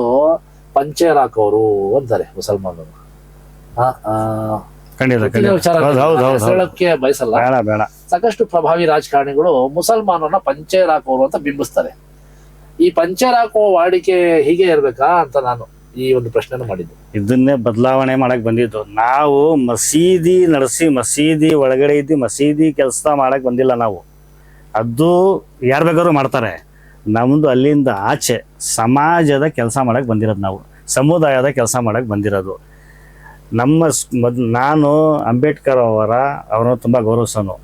ಪಂಚೇರ್ ಹಾಕೋರು ಅಂತಾರೆ ಮುಸಲ್ಮಾನರು. ಖಂಡಿತ ಹೇಳಕ್ಕೆ ಬಯಸಲ್ಲ. ಬೇಡ. ಸಾಕಷ್ಟು ಪ್ರಭಾವಿ ರಾಜಕಾರಣಿಗಳು ಮುಸಲ್ಮಾನರನ್ನ ಪಂಚೇರ್ ಹಾಕೋರು ಅಂತ ಬಿಂಬಿಸ್ತಾರೆ. ಈ ಪಂಚೇರ್ ಹಾಕುವ ವಾಡಿಕೆ ಹೀಗೆ ಇರ್ಬೇಕಾ ಅಂತ ನಾನು ಈ ಒಂದು ಪ್ರಶ್ನೆ ಮಾಡಿದ್ದು. ಇದನ್ನೇ ಬದಲಾವಣೆ ಮಾಡಕ್ ಬಂದಿದ್ದು. ನಾವು ಮಸೀದಿ ನಡೆಸಿ ಮಸೀದಿ ಒಳಗಡೆ ಇದ್ದು ಮಸೀದಿ ಕೆಲಸ ಮಾಡಕ್ ಬಂದಿಲ್ಲ ನಾವು. ಅದು ಯಾರು ಬೇಕಾದ್ರೂ ಮಾಡ್ತಾರೆ. ನಮ್ದು ಅಲ್ಲಿಂದ ಆಚೆ ಸಮಾಜದ ಕೆಲಸ ಮಾಡಕ್ ಬಂದಿರೋದು, ನಾವು ಸಮುದಾಯದ ಕೆಲಸ ಮಾಡಕ್ ಬಂದಿರೋದು. ನಾನು ಅಂಬೇಡ್ಕರ್ ಅವರನ್ನು ತುಂಬ ಗೌರವಿಸೋನು.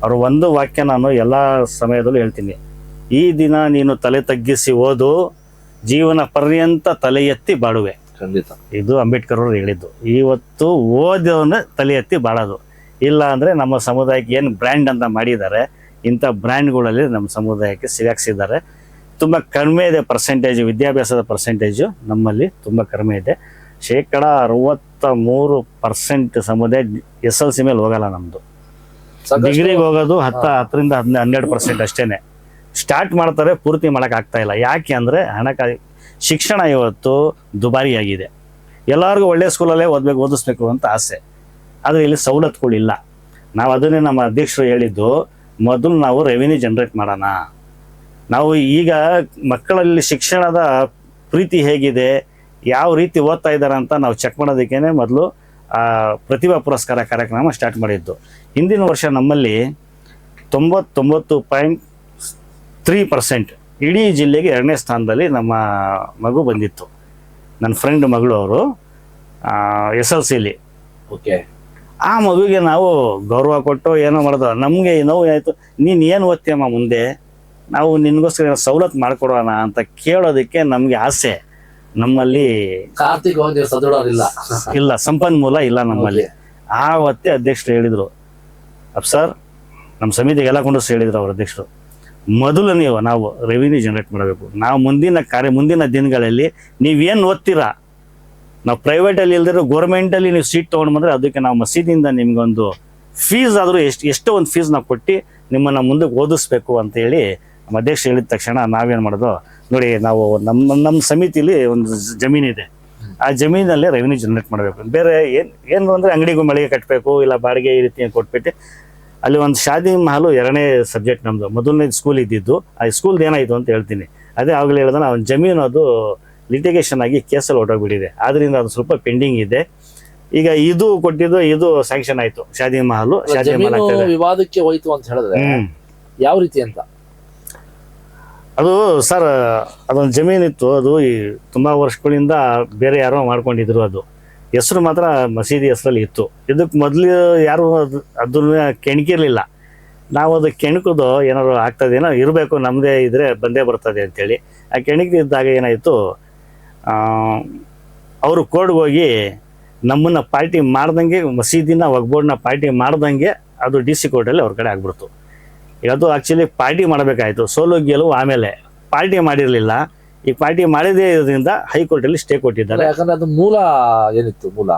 ಅವರು ಒಂದು ವಾಕ್ಯ ನಾನು ಎಲ್ಲ ಸಮಯದಲ್ಲೂ ಹೇಳ್ತೀನಿ, ಈ ದಿನ ನೀನು ತಲೆ ತಗ್ಗಿಸಿ ಓದು, ಜೀವನ ಪರ್ಯಂತ ತಲೆ ಎತ್ತಿ ಬಾಳುವೆ. ಖಂಡಿತ ಇದು ಅಂಬೇಡ್ಕರ್ ಅವರು ಹೇಳಿದ್ದು. ಇವತ್ತು ಓದೋನ ತಲೆ ಎತ್ತಿ ಬಾಳೋದು ಇಲ್ಲ ಅಂದರೆ ನಮ್ಮ ಸಮುದಾಯಕ್ಕೆ ಏನು ಬ್ರ್ಯಾಂಡ್ ಅಂತ ಮಾಡಿದ್ದಾರೆ, ಇಂಥ ಬ್ರ್ಯಾಂಡ್ಗಳಲ್ಲಿ ನಮ್ಮ ಸಮುದಾಯಕ್ಕೆ ಸಿಗಾಕ್ಸಿದ್ದಾರೆ. ತುಂಬ ಕಡಿಮೆ ಇದೆ ಪರ್ಸೆಂಟೇಜು, ವಿದ್ಯಾಭ್ಯಾಸದ ಪರ್ಸೆಂಟೇಜು ನಮ್ಮಲ್ಲಿ ತುಂಬ ಕಡಿಮೆ ಇದೆ. 63% ಸಮುದಾಯ SLC ಮೇಲೆ ಹೋಗಲ್ಲ. ನಮ್ಮದು ಡಿಗ್ರಿಗೆ ಹೋಗೋದು 10ರಿಂದ 12% ಅಷ್ಟೇನೆ. ಸ್ಟಾರ್ಟ್ ಮಾಡ್ತಾರೆ, ಪೂರ್ತಿ ಮಾಡೋಕ್ಕಾಗ್ತಾ ಇಲ್ಲ. ಯಾಕೆ ಅಂದರೆ ಶಿಕ್ಷಣ ಇವತ್ತು ದುಬಾರಿಯಾಗಿದೆ. ಎಲ್ಲರಿಗೂ ಒಳ್ಳೆ ಸ್ಕೂಲಲ್ಲೇ ಓದಿಸ್ಬೇಕು ಅಂತ ಆಸೆ, ಆದರೆ ಇಲ್ಲಿ ಸವಲತ್ತುಗಳಿಲ್ಲ. ನಾವು ಅದನ್ನೇ ನಮ್ಮ ಅಧ್ಯಕ್ಷರು ಹೇಳಿದ್ದು, ಮೊದಲು ನಾವು ರೆವಿನ್ಯೂ ಜನರೇಟ್ ಮಾಡೋಣ. ನಾವು ಈಗ ಮಕ್ಕಳಲ್ಲಿ ಶಿಕ್ಷಣದ ಪ್ರೀತಿ ಹೇಗಿದೆ, ಯಾವ ರೀತಿ ಓದ್ತಾ ಇದ್ದಾರೆ ಅಂತ ನಾವು ಚೆಕ್ ಮಾಡೋದಕ್ಕೇ ಮೊದಲು ಪ್ರತಿಭಾ ಪುರಸ್ಕಾರ ಕಾರ್ಯಕ್ರಮ ಸ್ಟಾರ್ಟ್ ಮಾಡಿದ್ದು. ಹಿಂದಿನ ವರ್ಷ ನಮ್ಮಲ್ಲಿ 99.3% ಇಡೀ ಜಿಲ್ಲೆಗೆ 2ನೇ ಸ್ಥಾನದಲ್ಲಿ ನಮ್ಮ ಮಗು ಬಂದಿತ್ತು. ನನ್ನ ಫ್ರೆಂಡ್ ಮಗಳು ಅವರು SLCಲಿ. ಓಕೆ. ಆ ಮಗುವಿಗೆ ನಾವು ಗೌರವ ಕೊಟ್ಟು ಏನೋ ಮಾಡೋದು. ನಮಗೆ ನೋವು ಆಯಿತು, ನೀನು ಏನು ಓದ್ತೀಯಮ್ಮ ಮುಂದೆ, ನಾವು ನಿನಗೋಸ್ಕರ ಸವಲತ್ತು ಮಾಡಿಕೊಡೋಣ ಅಂತ ಕೇಳೋದಕ್ಕೆ ನಮಗೆ ಆಸೆ. ನಮ್ಮಲ್ಲಿ ಇಲ್ಲ, ಸಂಪನ್ಮೂಲ ಇಲ್ಲ ನಮ್ಮಲ್ಲಿ. ಆವತ್ತೇ ಅಧ್ಯಕ್ಷರು ಹೇಳಿದರು, ಸರ್ ನಮ್ಮ ಸಮಿತಿಗೆಲ್ಲ ಕೊಂಡಿಸಿ ಹೇಳಿದ್ರು ಅವ್ರ ಅಧ್ಯಕ್ಷರು, ಮೊದಲು ನಾವು ರೆವಿನ್ಯೂ ಜನರೇಟ್ ಮಾಡಬೇಕು. ನಾವು ಮುಂದಿನ ದಿನಗಳಲ್ಲಿ ನೀವೇನು ಓದ್ತೀರಾ, ನಾವು ಪ್ರೈವೇಟಲ್ಲಿ ಇಲ್ದಿರೋ ಗೋರ್ಮೆಂಟಲ್ಲಿ ನೀವು ಸೀಟ್ ತೊಗೊಂಡು ಬಂದರೆ ಅದಕ್ಕೆ ನಾವು ಮಸೀದಿಯಿಂದ ನಿಮ್ಗೊಂದು ಫೀಸ್ ಆದರೂ ಎಷ್ಟೋ ಒಂದು ಫೀಸ್ ನಾವು ಕೊಟ್ಟು ನಿಮ್ಮನ್ನು ಮುಂದಕ್ಕೆ ಓದಿಸ್ಬೇಕು ಅಂತೇಳಿ ನಮ್ಮ ಅಧ್ಯಕ್ಷ ಹೇಳಿದ ತಕ್ಷಣ ನಾವೇನು ಮಾಡೋದು ನೋಡಿ, ನಾವು ನಮ್ಮ ಸಮಿತಿಲಿ ಒಂದು ಜಮೀನಿದೆ, ಆ ಜಮೀನಲ್ಲೇ ರೆವಿನ್ಯೂ ಜನರೇಟ್ ಮಾಡಬೇಕು. ಬೇರೆ ಏನು ಅಂದರೆ ಅಂಗಡಿಗೂ ಮಳಿಗೆ ಕಟ್ಟಬೇಕು, ಇಲ್ಲ ಬಾಡಿಗೆ ಈ ರೀತಿ ಕೊಟ್ಬಿಟ್ಟು ಅಲ್ಲಿ ಒಂದು ಶಾದಿ ಮಹಲು 2ನೇ ಸಬ್ಜೆಕ್ಟ್ ನಮ್ಮದು. ಮೊದಲನೇ ಸ್ಕೂಲ್ ಇದ್ದಿದ್ದು, ಆ ಸ್ಕೂಲ್ದು ಏನಾಯಿತು ಅಂತ ಹೇಳ್ತೀನಿ. ಅದೇ ಆಗಲೇ ಹೇಳಿದ್ರೆ ಅವ್ನ ಜಮೀನು ಅದು ಲಿಟಿಗೇಷನ್ ಆಗಿ ಕೇಸಲ್ಲಿ ಹೊರಟೋಗ್ಬಿಟ್ಟಿದೆ. ಆದ್ದರಿಂದ ಅದು ಸ್ವಲ್ಪ ಪೆಂಡಿಂಗ್ ಇದೆ. ಈಗ ಇದು ಕೊಟ್ಟಿದ್ದು ಇದು ಸ್ಯಾಂಕ್ಷನ್ ಆಯಿತು, ಶಾದಿ ಮಹಲು ವಿವಾದಕ್ಕೆ ಹೋಯ್ತು ಅಂತ ಹೇಳಿದ್ರೆ ಯಾವ ರೀತಿ ಅಂತ? ಅದು ಸರ್, ಅದೊಂದು ಜಮೀನಿತ್ತು, ಅದು ತುಂಬ ವರ್ಷಗಳಿಂದ ಬೇರೆ ಯಾರೋ ಮಾಡ್ಕೊಂಡಿದ್ರು. ಅದು ಹೆಸರು ಮಾತ್ರ ಮಸೀದಿ ಹೆಸರಲ್ಲಿ ಇತ್ತು. ಇದಕ್ಕೆ ಮೊದಲು ಯಾರು ಅದನ್ನ ಕೆಣಕಿರ್ಲಿಲ್ಲ. ನಾವು ಅದು ಕೆಣಕೋದು ಏನಾದ್ರು ಆಗ್ತದೇನೋ ಇರಬೇಕು, ನಮ್ಮದೇ ಇದ್ರೆ ಬಂದೇ ಬರ್ತದೆ ಅಂತೇಳಿ ಆ ಕೆಣಕಿದ್ದಾಗ ಏನಾಯಿತು, ಅವರು ಕೋರ್ಟ್ಗೆ ಹೋಗಿ ನಮ್ಮನ್ನು ಪಾರ್ಟಿ ಮಾಡ್ದಂಗೆ, ಮಸೀದಿನ ವಕ್ಬೋರ್ಡ್ನ ಪಾರ್ಟಿ ಮಾಡ್ದಂಗೆ ಅದು DC ಕೋರ್ಟಲ್ಲಿ ಅವ್ರ ಕಡೆ ಆಗ್ಬಿಡ್ತು. ಈಗ ಅದು ಆ್ಯಕ್ಚುಲಿ ಪಾರ್ಟಿ ಮಾಡಬೇಕಾಯಿತು, ಸೋಲು ಗೆಲುವು ಆಮೇಲೆ. ಪಾರ್ಟಿ ಮಾಡಿರಲಿಲ್ಲ. ಈ ಪಾರ್ಟಿ ಮಾಡಿದೇ ಇರೋದ್ರಿಂದ ಹೈಕೋರ್ಟಲ್ಲಿ ಸ್ಟೇ ಕೊಟ್ಟಿದ್ದಾರೆ. ಯಾಕಂದ್ರೆ ಅದು ಮೂಲ ಏನಿತ್ತು, ಮೂಲ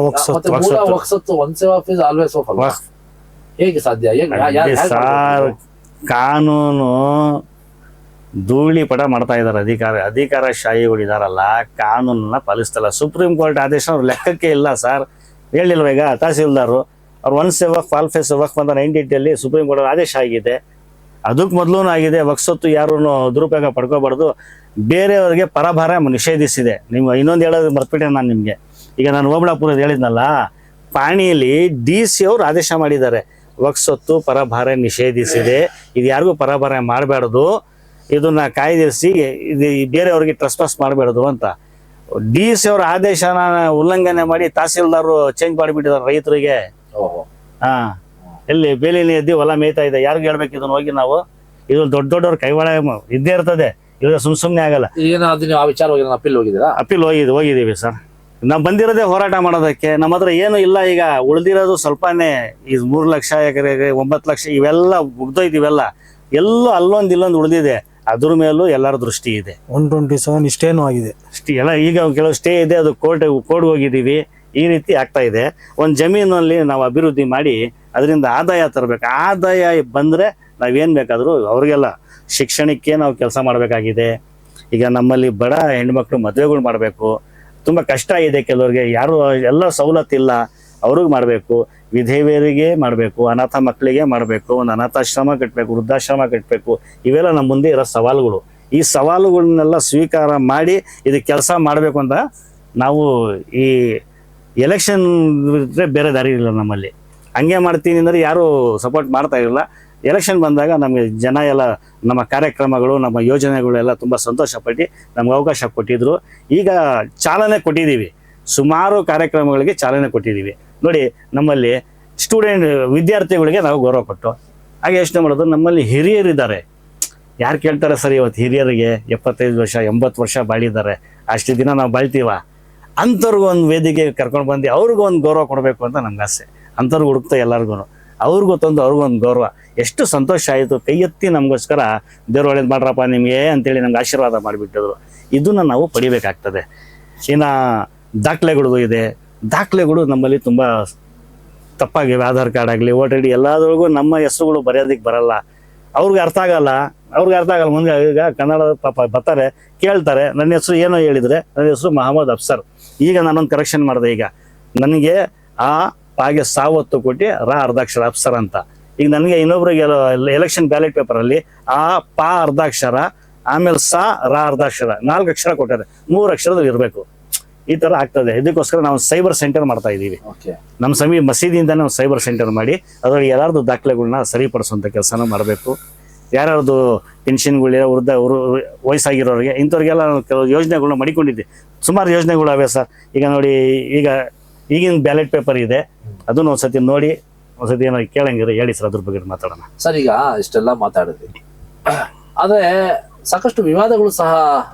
ವಕ್ಸತ್ತು. ಹೇಗೆ ಸಾಧ್ಯ? ಕಾನೂನು ಧೂಳಿಪಟ ಮಾಡ್ತಾ ಇದ್ದಾರೆ ಅಧಿಕಾರಶಾಹಿಗಳು ಇದಾರಲ್ಲ, ಕಾನೂನನ್ನ ಪಾಲಿಸ್ತಲ್ಲ. ಸುಪ್ರೀಂ ಕೋರ್ಟ್ ಆದೇಶ ಅವ್ರ ಲೆಕ್ಕಕ್ಕೆ ಇಲ್ಲ ಸರ್. ಹೇಳಿಲ್ವ ಈಗ ತಹಸೀಲ್ದಾರು ಅವ್ರು ಒನ್ಸ್ ವಕ್ ಫಾಲ್ಫೇಸ್ ವಕ್ ಅಂತ 98 ಸುಪ್ರೀಂ ಕೋರ್ಟ್ ಆದೇಶ ಆಗಿದೆ. ಅದಕ್ಕೆ ಮೊದಲೂ ಆಗಿದೆ. ವಕ್ಸತ್ತು ಯಾರೂ ದುರುಪಯೋಗ ಪಡ್ಕೋಬಾರ್ದು, ಬೇರೆಯವ್ರಿಗೆ ಪರಭಾರ ನಿಷೇಧಿಸಿದೆ. ನೀವು ಇನ್ನೊಂದು ಹೇಳೋದು ಮರ್ತ್ಬಿಟ್ಟೆ ನಾನು ನಿಮಗೆ. ಈಗ ನಾನು ಓಬಳಾಪುರದ ಹೇಳಿದ್ನಲ್ಲ, ಪಾಣಿಯಲ್ಲಿ DC ಅವರು ಆದೇಶ ಮಾಡಿದ್ದಾರೆ, ವಕ್ಸತ್ತು ಪರಭಾರ ನಿಷೇಧಿಸಿದೆ, ಇದು ಯಾರಿಗೂ ಪರಭಾರ ಮಾಡಬಾರ್ದು, ಇದನ್ನ ಕಾಯ್ದಿರಿಸಿ ಇದು ಬೇರೆಯವ್ರಿಗೆ ಟ್ರಸ್ಪಾಸ್ ಮಾಡಬಾರ್ದು ಅಂತ. DC ಅವ್ರ ಆದೇಶನ ಉಲ್ಲಂಘನೆ ಮಾಡಿ ತಹಸೀಲ್ದಾರು ಚೇಂಜ್ ಮಾಡಿಬಿಟ್ಟಿದ್ದಾರೆ ರೈತರಿಗೆ. ಎಲ್ಲಿ ಬೇಲಿನಿ ಎದ್ದು ಹೊಲ ಮೇಯ್ತಾ ಇದೆ, ಯಾರಿಗೂ ಹೇಳ್ಬೇಕು ಇದನ್ನ ಹೋಗಿ ನಾವು? ಇದು ದೊಡ್ಡವ್ರ ಕೈವಾಡ ಇದ್ದೇ ಇರ್ತದೆ, ಇವಾಗ ಸುಮ್ಮನೆ ಆಗಲ್ಲ. ಅಪೀಲ್ ಹೋಗಿದ್ದೀವಿ ಸರ್. ನಾವು ಬಂದಿರೋದೇ ಹೋರಾಟ ಮಾಡೋದಕ್ಕೆ. ನಮ್ಮ ಹತ್ರ ಏನು ಇಲ್ಲ. ಈಗ ಉಳಿದಿರೋದು ಸ್ವಲ್ಪನೇ, ಈ 3 ಲಕ್ಷ ಎಕರೆಗೆ 9 ಲಕ್ಷ ಇವೆಲ್ಲ ಮುಗ್ದೋಯ್ತು. ಇವೆಲ್ಲ ಎಲ್ಲೋ ಅಲ್ಲೊಂದು ಇಲ್ಲೊಂದು ಉಳಿದಿದೆ. ಅದ್ರ ಮೇಲೂ ಎಲ್ಲರ ದೃಷ್ಟಿ ಇದೆ. 127 ಇಷ್ಟೇನು ಆಗಿದೆ. ಎಲ್ಲ ಈಗ ಕೆಲವು ಸ್ಟೇ ಇದೆ, ಅದು ಕೋರ್ಟ್ ಹೋಗಿದ್ದೀವಿ, ಈ ರೀತಿ ಆಗ್ತಾ ಇದೆ. ಒಂದು ಜಮೀನಲ್ಲಿ ನಾವು ಅಭಿವೃದ್ಧಿ ಮಾಡಿ ಅದರಿಂದ ಆದಾಯ ತರಬೇಕು. ಆದಾಯ ಬಂದರೆ ನಾವೇನು ಬೇಕಾದರೂ ಅವ್ರಿಗೆಲ್ಲ ಶಿಕ್ಷಣಕ್ಕೆ ನಾವು ಕೆಲಸ ಮಾಡಬೇಕಾಗಿದೆ. ಈಗ ನಮ್ಮಲ್ಲಿ ಬಡ ಹೆಣ್ಮಕ್ಳು ಮದುವೆಗಳು ಮಾಡಬೇಕು, ತುಂಬ ಕಷ್ಟ ಇದೆ ಕೆಲವ್ರಿಗೆ, ಯಾರು ಎಲ್ಲ ಸವಲತ್ತಿಲ್ಲ, ಅವ್ರಿಗೆ ಮಾಡಬೇಕು, ವಿಧವೆಯರಿಗೆ ಮಾಡಬೇಕು, ಅನಾಥ ಮಕ್ಕಳಿಗೆ ಮಾಡಬೇಕು, ಒಂದು ಅನಾಥಾಶ್ರಮ ಕಟ್ಟಬೇಕು, ವೃದ್ಧಾಶ್ರಮ ಕಟ್ಟಬೇಕು. ಇವೆಲ್ಲ ನಮ್ಮ ಮುಂದೆ ಇರೋ ಸವಾಲುಗಳು. ಈ ಸವಾಲುಗಳನ್ನೆಲ್ಲ ಸ್ವೀಕಾರ ಮಾಡಿ ಇದಕ್ಕೆ ಕೆಲಸ ಮಾಡಬೇಕು ಅಂತ ನಾವು ಈ ಎಲೆಕ್ಷನ್ ಬೇರೆ ದಾರಿ ಇಲ್ಲ ನಮ್ಮಲ್ಲಿ. ಹಂಗೆ ಮಾಡ್ತೀನಿ ಅಂದರೆ ಯಾರೂ ಸಪೋರ್ಟ್ ಮಾಡ್ತಾ ಇರಲಿಲ್ಲ. ಎಲೆಕ್ಷನ್ ಬಂದಾಗ ನಮಗೆ ಜನ ಎಲ್ಲ ನಮ್ಮ ಕಾರ್ಯಕ್ರಮಗಳು, ನಮ್ಮ ಯೋಜನೆಗಳೆಲ್ಲ ತುಂಬ ಸಂತೋಷಪಟ್ಟು ನಮ್ಗೆ ಅವಕಾಶ ಕೊಟ್ಟಿದ್ರು. ಈಗ ಚಾಲನೆ ಕೊಟ್ಟಿದ್ದೀವಿ, ಸುಮಾರು ಕಾರ್ಯಕ್ರಮಗಳಿಗೆ ಚಾಲನೆ ಕೊಟ್ಟಿದ್ದೀವಿ. ನೋಡಿ, ನಮ್ಮಲ್ಲಿ ವಿದ್ಯಾರ್ಥಿಗಳಿಗೆ ನಾವು ಗೌರವ ಕೊಟ್ಟು ಹಾಗೆ ಯೋಚನೆ ಮಾಡೋದು. ನಮ್ಮಲ್ಲಿ ಹಿರಿಯರಿದ್ದಾರೆ, ಯಾರು ಕೇಳ್ತಾರೆ ಸರ್ ಇವತ್ತು ಹಿರಿಯರಿಗೆ 75 ವರ್ಷ 80 ವರ್ಷ ಬಾಳಿದ್ದಾರೆ, ಅಷ್ಟು ದಿನ ನಾವು ಬಾಳ್ತೀವ? ಅಂಥವ್ರಿಗೂ ಒಂದು ವೇದಿಕೆ ಕರ್ಕೊಂಡು ಬಂದು ಅವ್ರಿಗೂ ಒಂದು ಗೌರವ ಕೊಡಬೇಕು ಅಂತ ನಮ್ಗೆ ಆಸೆ. ಅಂಥವ್ರಿಗೆ ಹುಡುಕ್ತಾ ಎಲ್ಲರಿಗೂ ಅವ್ರಿಗೂ ತಂದು ಅವ್ರಿಗೊಂದು ಗೌರವ. ಎಷ್ಟು ಸಂತೋಷ ಆಯಿತು, ಕೈ ಎತ್ತಿ ನಮಗೋಸ್ಕರ ದೇವ್ರು ಒಳ್ಳೇದು ಮಾಡ್ರಪ್ಪ ನಿಮಗೆ ಅಂತೇಳಿ ನಮ್ಗೆ ಆಶೀರ್ವಾದ ಮಾಡಿಬಿಟ್ಟಿದ್ರು. ಇದನ್ನು ನಾವು ಪಡಿಬೇಕಾಗ್ತದೆ. ಇನ್ನು ದಾಖಲೆಗಳು ಇದೆ. ದಾಖಲೆಗಳು ನಮ್ಮಲ್ಲಿ ತುಂಬ ತಪ್ಪಾಗಿವೆ. ಆಧಾರ್ ಕಾರ್ಡ್ ಆಗಲಿ, ವೋಟರ್ ಐ ಡಿ ಎಲ್ಲದ್ರೊಳಗೂ ನಮ್ಮ ಹೆಸರುಗಳು ಬರೆಯೋದಕ್ಕೆ ಬರಲ್ಲ. ಅವ್ರಿಗೆ ಅರ್ಥ ಆಗಲ್ಲ. ಮುಂದೆ ಈಗ ಕನ್ನಡ ಪಾಪ ಬರ್ತಾರೆ, ಕೇಳ್ತಾರೆ, ನನ್ನ ಹೆಸರು ಏನೋ ಹೇಳಿದರೆ ನನ್ನ ಹೆಸರು ಮೊಹಮ್ಮದ್ ಅಫ್ಸರ್. ಈಗ ನಾನೊಂದು ಕರೆಕ್ಷನ್ ಮಾಡಿದೆ. ಈಗ ನನಗೆ ಆ ಪಾಗೆ ಸಾವತ್ತು ಕೊಟ್ಟು ಅರ್ಧಾಕ್ಷರ ಅಫ್ಸರ್ ಅಂತ. ಈಗ ನನಗೆ ಇನ್ನೊಬ್ರಿಗೆ ಎಲೆಕ್ಷನ್ ಬ್ಯಾಲೆಟ್ ಪೇಪರಲ್ಲಿ ಆ ಪಾ ಅರ್ಧಾಕ್ಷರ, ಆಮೇಲೆ ಅರ್ಧಾಕ್ಷರ, 4 ಅಕ್ಷರ ಕೊಟ್ಟಾರೆ, 3 ಅಕ್ಷರದಲ್ಲಿ ಇರಬೇಕು. ಈ ಥರ ಆಗ್ತದೆ. ಇದಕ್ಕೋಸ್ಕರ ನಾವು ಸೈಬರ್ ಸೆಂಟರ್ ಮಾಡ್ತಾ ಇದ್ದೀವಿ. ನಮ್ಮ ಮಸೀದಿಯಿಂದನೇ ಒಂದು ಸೈಬರ್ ಸೆಂಟರ್ ಮಾಡಿ ಅದರಲ್ಲಿ ಎಲ್ಲರದ್ದು ದಾಖಲೆಗಳನ್ನ ಸರಿಪಡಿಸುವಂಥ ಕೆಲಸನ ಮಾಡಬೇಕು. ಯಾರ್ಯಾರ್ದು ಪೆನ್ಷನ್ಗಳಿರೋ ವಯಸ್ಸಾಗಿರೋರಿಗೆ ಇಂಥವ್ರಿಗೆಲ್ಲ ಕೆಲವು ಯೋಜನೆಗಳನ್ನ ಮಾಡಿಕೊಂಡಿದ್ದೆ. ಸುಮಾರು ಯೋಜನೆಗಳು ಅವೆ ಸರ್. ಈಗ ನೋಡಿ, ಈಗಿನ ಬ್ಯಾಲೆಟ್ ಪೇಪರ್ ಇದೆ, ಅದನ್ನು ಒಂದ್ಸತಿ ನೋಡಿ, ಒಂದ್ಸತಿ ಏನೋ ಕೇಳಂಗಿದ್ರೆ ಹೇಳಿ ಸರ್, ಅದ್ರ ಬಗ್ಗೆ ಮಾತಾಡೋಣ. ಸರ್, ಈಗ ಇಷ್ಟೆಲ್ಲ ಮಾತಾಡಿದ್ವಿ, ಆದ್ರೆ ಸಾಕಷ್ಟು ವಿವಾದಗಳು ಸಹ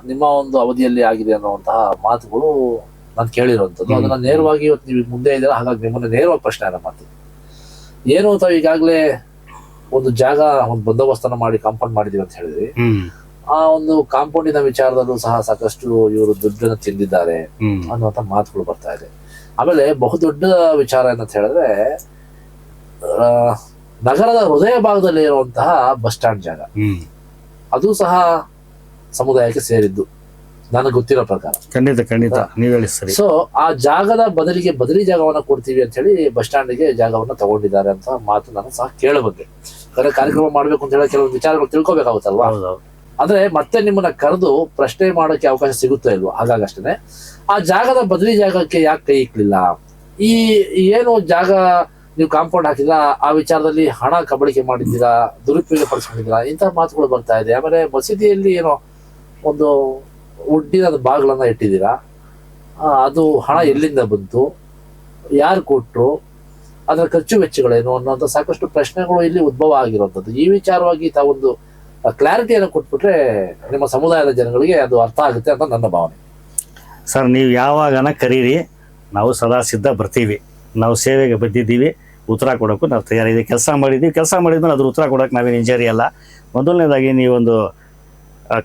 ನಿಮ್ಮ ಒಂದು ಅವಧಿಯಲ್ಲಿ ಆಗಿದೆ ಅನ್ನುವಂತಹ ಮಾತುಗಳು ನಾನು ಕೇಳಿರುವಂಥದ್ದು. ಅದನ್ನ ನೇರವಾಗಿ ಇವತ್ತು ನೀವು ಮುಂದೆ ಇದ್ದೀರಾ, ಹಾಗಾಗಿ ನಿಮ್ಮನ್ನ ನೇರವಾಗಿ ಪ್ರಶ್ನೆ ಮಾಡ್ತೀನಿ. ಏನು ತಾವು ಈಗಾಗಲೇ ಒಂದು ಜಾಗ, ಒಂದು ಬಂದೋಬಸ್ತನ್ನ ಮಾಡಿ ಕಾಂಪೌಂಡ್ ಮಾಡಿದೀವಿ ಅಂತ ಹೇಳಿದ್ರಿ. ಆ ಒಂದು ಕಾಂಪೌಂಡಿನ ವಿಚಾರದಲ್ಲೂ ಸಹ ಸಾಕಷ್ಟು ಇವರು ದುಡ್ಡನ್ನು ತಿಂದಿದ್ದಾರೆ ಅನ್ನುವಂಥ ಮಾತುಗಳು ಬರ್ತಾ ಇದೆ. ಆಮೇಲೆ ಬಹುದೊಡ್ಡ ವಿಚಾರ ಏನಂತ ಹೇಳಿದ್ರೆ, ನಗರದ ಹೃದಯ ಭಾಗದಲ್ಲಿ ಇರುವಂತಹ ಬಸ್ ಸ್ಟ್ಯಾಂಡ್ ಜಾಗ, ಅದು ಸಹ ಸಮುದಾಯಕ್ಕೆ ಸೇರಿದ್ದು ನನಗೆ ಗೊತ್ತಿರೋ ಪ್ರಕಾರ. ಖಂಡಿತ ನೀವು ಹೇಳಿ ಸರಿ. ಸೊ ಆ ಜಾಗದ ಬದಲಿಗೆ ಬದಲಿ ಜಾಗವನ್ನ ಕೊಡ್ತೀವಿ ಅಂತ ಹೇಳಿ ಬಸ್ ಸ್ಟ್ಯಾಂಡ್ಗೆ ಜಾಗವನ್ನ ತಗೊಂಡಿದ್ದಾರೆ ಅಂತ ಮಾತು ನಾನು ಸಹ ಕೇಳಬಂದೆ. ಕಾರ್ಯಕ್ರಮ ಮಾಡ್ಬೇಕು ಅಂತ ಹೇಳಿ ಕೆಲವೊಂದು ವಿಚಾರಗಳು ತಿಳ್ಕೊಬೇಕಾಗುತ್ತಲ್ವಾ. ಆದ್ರೆ ಮತ್ತೆ ನಿಮ್ಮನ್ನ ಕರೆದು ಪ್ರಶ್ನೆ ಮಾಡೋಕೆ ಅವಕಾಶ ಸಿಗುತ್ತಾ ಇಲ್ವಾ? ಹಾಗಾಗಷ್ಟೇ ಆ ಜಾಗದ ಬದಲಿ ಜಾಗಕ್ಕೆ ಯಾಕೆ ಕೈ ಇಕ್ಲಿಲ್ಲ? ಈ ಏನು ಜಾಗ ನೀವು ಕಾಂಪೌಂಡ್ ಹಾಕಿದ್ರ, ಆ ವಿಚಾರದಲ್ಲಿ ಹಣ ಕಬಳಿಕೆ ಮಾಡಿದ್ದೀರಾ, ದುರುಪಯೋಗ ಪಡಿಸ್ಕೊಂಡಿದ್ದೀರಾ, ಇಂತಹ ಮಾತುಗಳು ಬರ್ತಾ ಇದೆ. ಆಮೇಲೆ ಮಸೀದಿಯಲ್ಲಿ ಏನೋ ಒಂದು ಉಡ್ಡಿನ ಬಾಗಿಲನ್ನ ಇಟ್ಟಿದ್ದೀರಾ, ಅದು ಹಣ ಎಲ್ಲಿಂದ ಬಂತು, ಯಾರು ಕೊಟ್ರು, ಅದರ ಖರ್ಚು ವೆಚ್ಚಗಳೇನು ಅನ್ನೋಂಥ ಸಾಕಷ್ಟು ಪ್ರಶ್ನೆಗಳು ಇಲ್ಲಿ ಉದ್ಭವ ಆಗಿರುವಂಥದ್ದು. ಈ ವಿಚಾರವಾಗಿ ತಾವೊಂದು ಕ್ಲಾರಿಟಿಯನ್ನು ಕೊಟ್ಬಿಟ್ರೆ ನಿಮ್ಮ ಸಮುದಾಯದ ಜನಗಳಿಗೆ ಅದು ಅರ್ಥ ಆಗುತ್ತೆ ಅಂತ ನನ್ನ ಭಾವನೆ. ಸರ್, ನೀವು ಯಾವಾಗನ ಕರೀರಿ, ನಾವು ಸದಾ ಸಿದ್ಧ ಬರ್ತೀವಿ. ನಾವು ಸೇವೆಗೆ ಬಂದಿದ್ದೀವಿ, ಉತ್ತರ ಕೊಡೋಕ್ಕೂ ನಾವು ತಯಾರಿದ್ದೀವಿ. ಕೆಲಸ ಮಾಡಿದ್ಮೇಲೆ ಅದ್ರ ಉತ್ತರ ಕೊಡೋಕೆ ನಾವೇನು ಇಂಜರಿ ಅಲ್ಲ. ಮೊದಲನೇದಾಗಿ ನೀವೊಂದು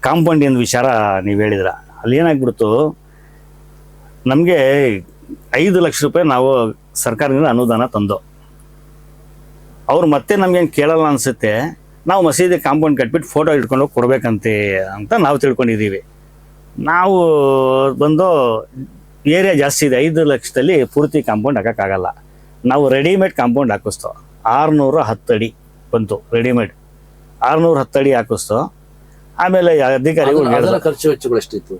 ಕಾಂಪೌಂಡಿನ ವಿಚಾರ ನೀವು ಹೇಳಿದ್ರ, ಅಲ್ಲಿ ಏನಾಗ್ಬಿಡ್ತು, ನಮಗೆ 5 ಲಕ್ಷ ರೂಪಾಯಿ ನಾವು ಸರ್ಕಾರದಿಂದ ಅನುದಾನ ತಂದು, ಅವ್ರು ಮತ್ತೆ ನಮ್ಗೇನು ಕೇಳಲ್ಲ ಅನಿಸುತ್ತೆ. ನಾವು ಮಸೀದಿ ಕಾಂಪೌಂಡ್ ಕಟ್ಬಿಟ್ಟು ಫೋಟೋ ಇಟ್ಕೊಂಡು ಹೋಗಿ ಕೊಡ್ಬೇಕಂತೆ ಅಂತ ನಾವು ತಿಳ್ಕೊಂಡಿದ್ದೀವಿ. ನಾವು ಬಂದು ಏರಿಯಾ ಜಾಸ್ತಿ ಇದೆ, 5 ಲಕ್ಷದಲ್ಲಿ ಪೂರ್ತಿ ಕಾಂಪೌಂಡ್ ಹಾಕೋಕ್ಕಾಗಲ್ಲ. ನಾವು ರೆಡಿಮೇಡ್ ಕಾಂಪೌಂಡ್ ಹಾಕಿಸ್ತೋ, 610 ಅಡಿ ಬಂತು ರೆಡಿಮೇಡ್. 610 ಅಡಿ ಹಾಕಿಸ್ತೋ. ಆಮೇಲೆ ಅಧಿಕಾರಿಗಳು ಖರ್ಚು ವೆಚ್ಚಗಳು ಎಷ್ಟಿತ್ತು?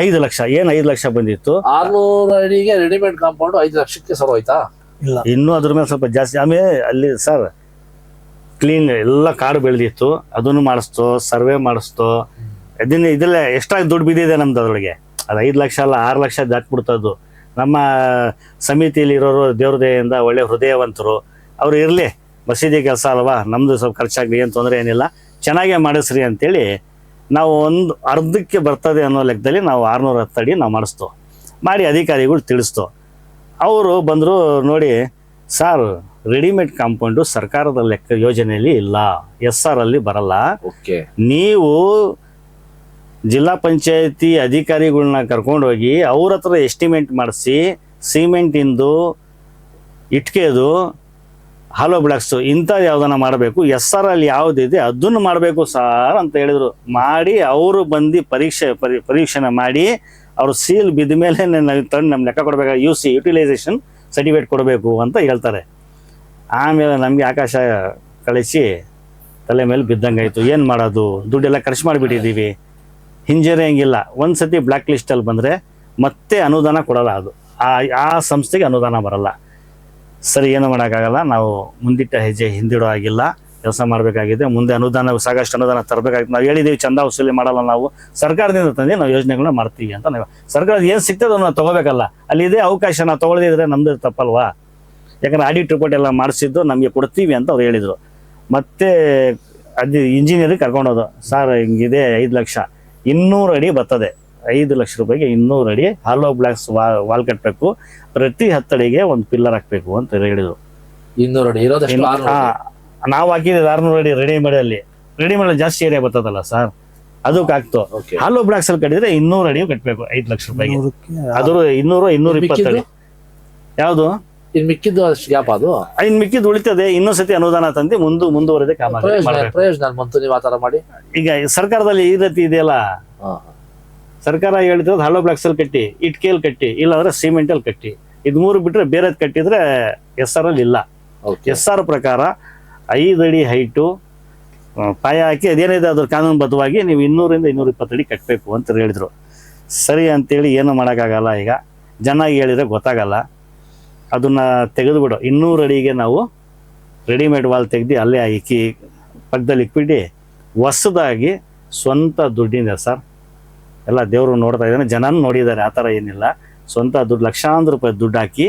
5 ಲಕ್ಷ. ಏನು 5 ಲಕ್ಷ ಬಂದಿತ್ತು. 600 ಅಡಿಗೆ ರೆಡಿಮೇಡ್ ಕಾಂಪೌಂಡ್ 5 ಲಕ್ಷಕ್ಕೆ ಸರ್ ಹೋಯ್ತಾ? ಇಲ್ಲ, ಇನ್ನೂ ಅದ್ರ ಮೇಲೆ ಸ್ವಲ್ಪ ಜಾಸ್ತಿ. ಆಮೇಲೆ ಅಲ್ಲಿ ಸರ್ ಕ್ಲೀನ್ ಎಲ್ಲ ಕಾಡು ಬೆಳೆದಿತ್ತು, ಅದನ್ನು ಮಾಡಿಸ್ತೋ, ಸರ್ವೆ ಮಾಡಿಸ್ತೋ. ಇದೆಲ್ಲ ಎಷ್ಟಾಗಿ ದುಡ್ಡು ಬಿದ್ದಿದೆ ನಮ್ದು ಅದರೊಳಗೆ. ಅದು 5 ಲಕ್ಷ ಅಲ್ಲ, 6 ಲಕ್ಷ ದಾಟ್ಬಿಡ್ತದ್ದು. ನಮ್ಮ ಸಮಿತಿಯಲ್ಲಿ ಇರೋರು ದೇವ್ರ ದಯೆಯಿಂದ ಒಳ್ಳೆ ಹೃದಯವಂತರು, ಅವರು ಇರಲಿ, ಮಸೀದಿ ಕೆಲಸ ಅಲ್ವಾ, ನಮ್ಮದು ಸ್ವಲ್ಪ ಖರ್ಚಾಗಲಿ, ಏನು ತೊಂದರೆ ಏನಿಲ್ಲ, ಚೆನ್ನಾಗೇ ಮಾಡಿಸ್ರಿ ಅಂತೇಳಿ ನಾವು ಒಂದು ಅರ್ಧಕ್ಕೆ ಬರ್ತದೆ ಅನ್ನೋ ಲೆಕ್ಕದಲ್ಲಿ ನಾವು 610 ಅಡಿ ನಾವು ಮಾಡಿಸ್ತೋ ಮಾಡಿ ಅಧಿಕಾರಿಗಳು ತಿಳಿಸ್ತೋ. ಅವರು ಬಂದರು, ನೋಡಿ ಸರ್, ರೆಡಿಮೇಡ್ ಕಾಂಪೌಂಡು ಸರ್ಕಾರದ ಲೆಕ್ಕ ಯೋಜನೆಯಲ್ಲಿ ಇಲ್ಲ, SR ಅಲ್ಲಿ ಬರಲ್ಲ. ನೀವು ಜಿಲ್ಲಾ ಪಂಚಾಯತಿ ಅಧಿಕಾರಿಗಳನ್ನ ಕರ್ಕೊಂಡೋಗಿ ಅವ್ರ ಹತ್ರ ಎಸ್ಟಿಮೇಟ್ ಮಾಡಿಸಿ ಸಿಮೆಂಟಿಂದು ಇಟ್ಕೆದು ಹಾಲೋ ಬ್ಲಾಕ್ಸು ಇಂಥದ್ದು ಯಾವ್ದನ್ನ ಮಾಡಬೇಕು SR ಅಲ್ಲಿ ಯಾವುದಿದೆ ಅದನ್ನು ಮಾಡಬೇಕು ಸಾರ್ ಅಂತ ಹೇಳಿದ್ರು. ಮಾಡಿ ಅವರು ಬಂದು ಪರೀಕ್ಷೆನ ಮಾಡಿ ಅವರು ಸೀಲ್ ಬಿದ್ದ ಮೇಲೆ ತಂದು ನಮ್ಮ ಲೆಕ್ಕ ಕೊಡಬೇಕು, UC ಯುಟಿಲೈಸೇಷನ್ ಸರ್ಟಿಫಿಕೇಟ್ ಕೊಡಬೇಕು ಅಂತ ಹೇಳ್ತಾರೆ. ಆಮೇಲೆ ನಮಗೆ ಆಕಾಶ ಕಳಿಸಿ ತಲೆ ಮೇಲೆ ಬಿದ್ದಂಗಾಯ್ತು. ಏನು ಮಾಡೋದು, ದುಡ್ಡೆಲ್ಲ ಖರ್ಚು ಮಾಡಿಬಿಟ್ಟಿದ್ದೀವಿ, ಹಿಂಜರಿಯಂಗಿಲ್ಲ. ಒಂದು ಸತಿ ಬ್ಲ್ಯಾಕ್ ಲಿಸ್ಟಲ್ಲಿ ಬಂದರೆ ಮತ್ತೆ ಅನುದಾನ ಕೊಡಲ್ಲ, ಅದು ಆ ಸಂಸ್ಥೆಗೆ ಅನುದಾನ ಬರಲ್ಲ. ಸರಿ, ಏನು ಮಾಡೋಕ್ಕಾಗಲ್ಲ, ನಾವು ಮುಂದಿಟ್ಟ ಹೆಜ್ಜೆ ಹಿಂದಿಡೋ ಆಗಿಲ್ಲ, ಕೆಲಸ ಮಾಡಬೇಕಾಗಿದೆ. ಮುಂದೆ ಅನುದಾನ ಸಾಕಷ್ಟು ಅನುದಾನ ತರಬೇಕಾಗಿತ್ತು. ನಾವು ಹೇಳಿದ್ದೀವಿ ಚಂದ ವಸೂಲಿ ಮಾಡಲ್ಲ, ನಾವು ಸರ್ಕಾರದಿಂದ ತಂದು ನಾವು ಯೋಜನೆಗಳನ್ನ ಮಾಡ್ತೀವಿ ಅಂತ. ನಾವು ಸರ್ಕಾರದ ಏನು ಸಿಗ್ತದೆ ಅದನ್ನು ತೊಗೋಬೇಕಲ್ಲ, ಅಲ್ಲಿದೆ ಅವಕಾಶ, ನಾವು ತೊಗೊಳ್ದಿದ್ರೆ ನಮ್ದು ತಪ್ಪಲ್ವಾ? ಯಾಕಂದ್ರೆ ಆಡಿಟ್ ರಿಪೋರ್ಟ್ ಎಲ್ಲ ಮಾಡಿಸಿದ್ದು ನಮಗೆ ಕೊಡ್ತೀವಿ ಅಂತ ಅವ್ರು ಹೇಳಿದರು. ಮತ್ತೆ ಅದು ಇಂಜಿನಿಯರಿಗೆ ಕರ್ಕೊಂಡೋದು, ಸರ್ ಹಿಂಗಿದೆ 5 ಲಕ್ಷ 200 ಅಡಿ ಬರ್ತದೆ, 5 ಲಕ್ಷ ರೂಪಾಯಿಗೆ 200 ಅಡಿ ಹಾಲೋ ಬ್ಲಾಕ್ಸ್ ವಾಲ್ ಕಟ್ಟಬೇಕು, ಪ್ರತಿ 10 ಅಡಿಗೆ ಒಂದು ಪಿಲ್ಲರ್ ಹಾಕಬೇಕು ಅಂತ ಹೇಳಿದರು. 200 ಅಡಿ ಇರೋದಷ್ಟು 600 ಅಡಿ. ನಾವು ಹಾಕಿದ್ದು 600 ಅಡಿ ರೆಡಿಮೇಡ್ ಜಾಸ್ತಿ ಏರಿಯಾ ಬರ್ತದಲ್ಲ ಸರ್, ಅದಕ್ಕೆ ಆಗ್ತು. Okay. ಹಾಲೋ ಬ್ಲಾಕ್ಸ್ ಅಲ್ಲಿ ಕಟ್ಟಿದ್ರೆ 200 ಅಡಿ ಕಟ್ಟಬೇಕು 5 ಲಕ್ಷ ರೂಪಾಯಿಗೆ. ಅದ್ರ 200-220 ಅಡಿ ಯಾವುದು ಇನ್ ಮಿಕ್ಕಿದ್ದು ಅಷ್ಟು ಗ್ಯಾಪ್, ಅದು ಇನ್ನು ಮಿಕ್ಕಿದ್ದು ಉಳಿತದೆ. ಇನ್ನೊಂದು ಸತಿ ಅನುದಾನ ತಂದು ಮುಂದುವರೆದೇ ಕಾಮಗಾರಿ ಮಾಡ್ಬೇಕು. ಪ್ರಯೋಜನ ಬಂತು ನೀವು ಆ ತರ ಮಾಡಿ. ಈಗ ಸರ್ಕಾರದಲ್ಲಿ ಈ ರೀತಿ ಇದೆಯಲ್ಲ, ಸರ್ಕಾರ ಹೇಳಿದ್ರೆ ಹಾಲೋ ಬ್ಲಾಕ್ಸ್ ಅಲ್ಲಿ ಕಟ್ಟಿ, ಇಟ್ಕೆಯಲ್ಲಿ ಕಟ್ಟಿ, ಇಲ್ಲಾಂದ್ರೆ ಸಿಮೆಂಟ್ ಅಲ್ಲಿ ಕಟ್ಟಿ, ಇದು 3 ಬಿಟ್ರೆ ಬೇರೆದ್ ಕಟ್ಟಿದ್ರೆ SR ಅಲ್ಲಿ ಇಲ್ಲ. SR ಪ್ರಕಾರ 5 ಅಡಿ ಹೈಟು ಪಾಯ ಹಾಕಿ ಅದೇನಿದೆ ಅದ್ರ ಕಾನೂನುಬದ್ಧವಾಗಿ ನೀವು 200-220 ಅಡಿ ಕಟ್ಟಬೇಕು ಅಂತ ಹೇಳಿದ್ರು. ಸರಿ ಅಂತೇಳಿ ಏನು ಮಾಡೋಕ್ಕಾಗಲ್ಲ. ಈಗ ಜನ ಹೇಳಿದ್ರೆ ಗೊತ್ತಾಗಲ್ಲ, ಅದನ್ನ ತೆಗೆದುಬಿಡು. 200 ಅಡಿಗೆ ನಾವು ರೆಡಿಮೇಡ್ ವಾಲ್ ತೆಗ್ದು ಅಲ್ಲೇ ಹಾಕಿ ಪಕ್ಕದಲ್ಲಿ ಇಕ್ಬಿಟ್ಟು ಹೊಸದಾಗಿ ಸ್ವಂತ ದುಡ್ಡಿಂದ ಸರ್, ಎಲ್ಲ ದೇವರು ನೋಡ್ತಾ ಇದ್ದಾನೆ, ಜನನೂ ನೋಡಿದ್ದಾರೆ, ಆ ಥರ ಏನಿಲ್ಲ. ಸ್ವಂತ ದುಡ್ಡು ಲಕ್ಷಾಂತರ ರೂಪಾಯಿ ದುಡ್ಡು ಹಾಕಿ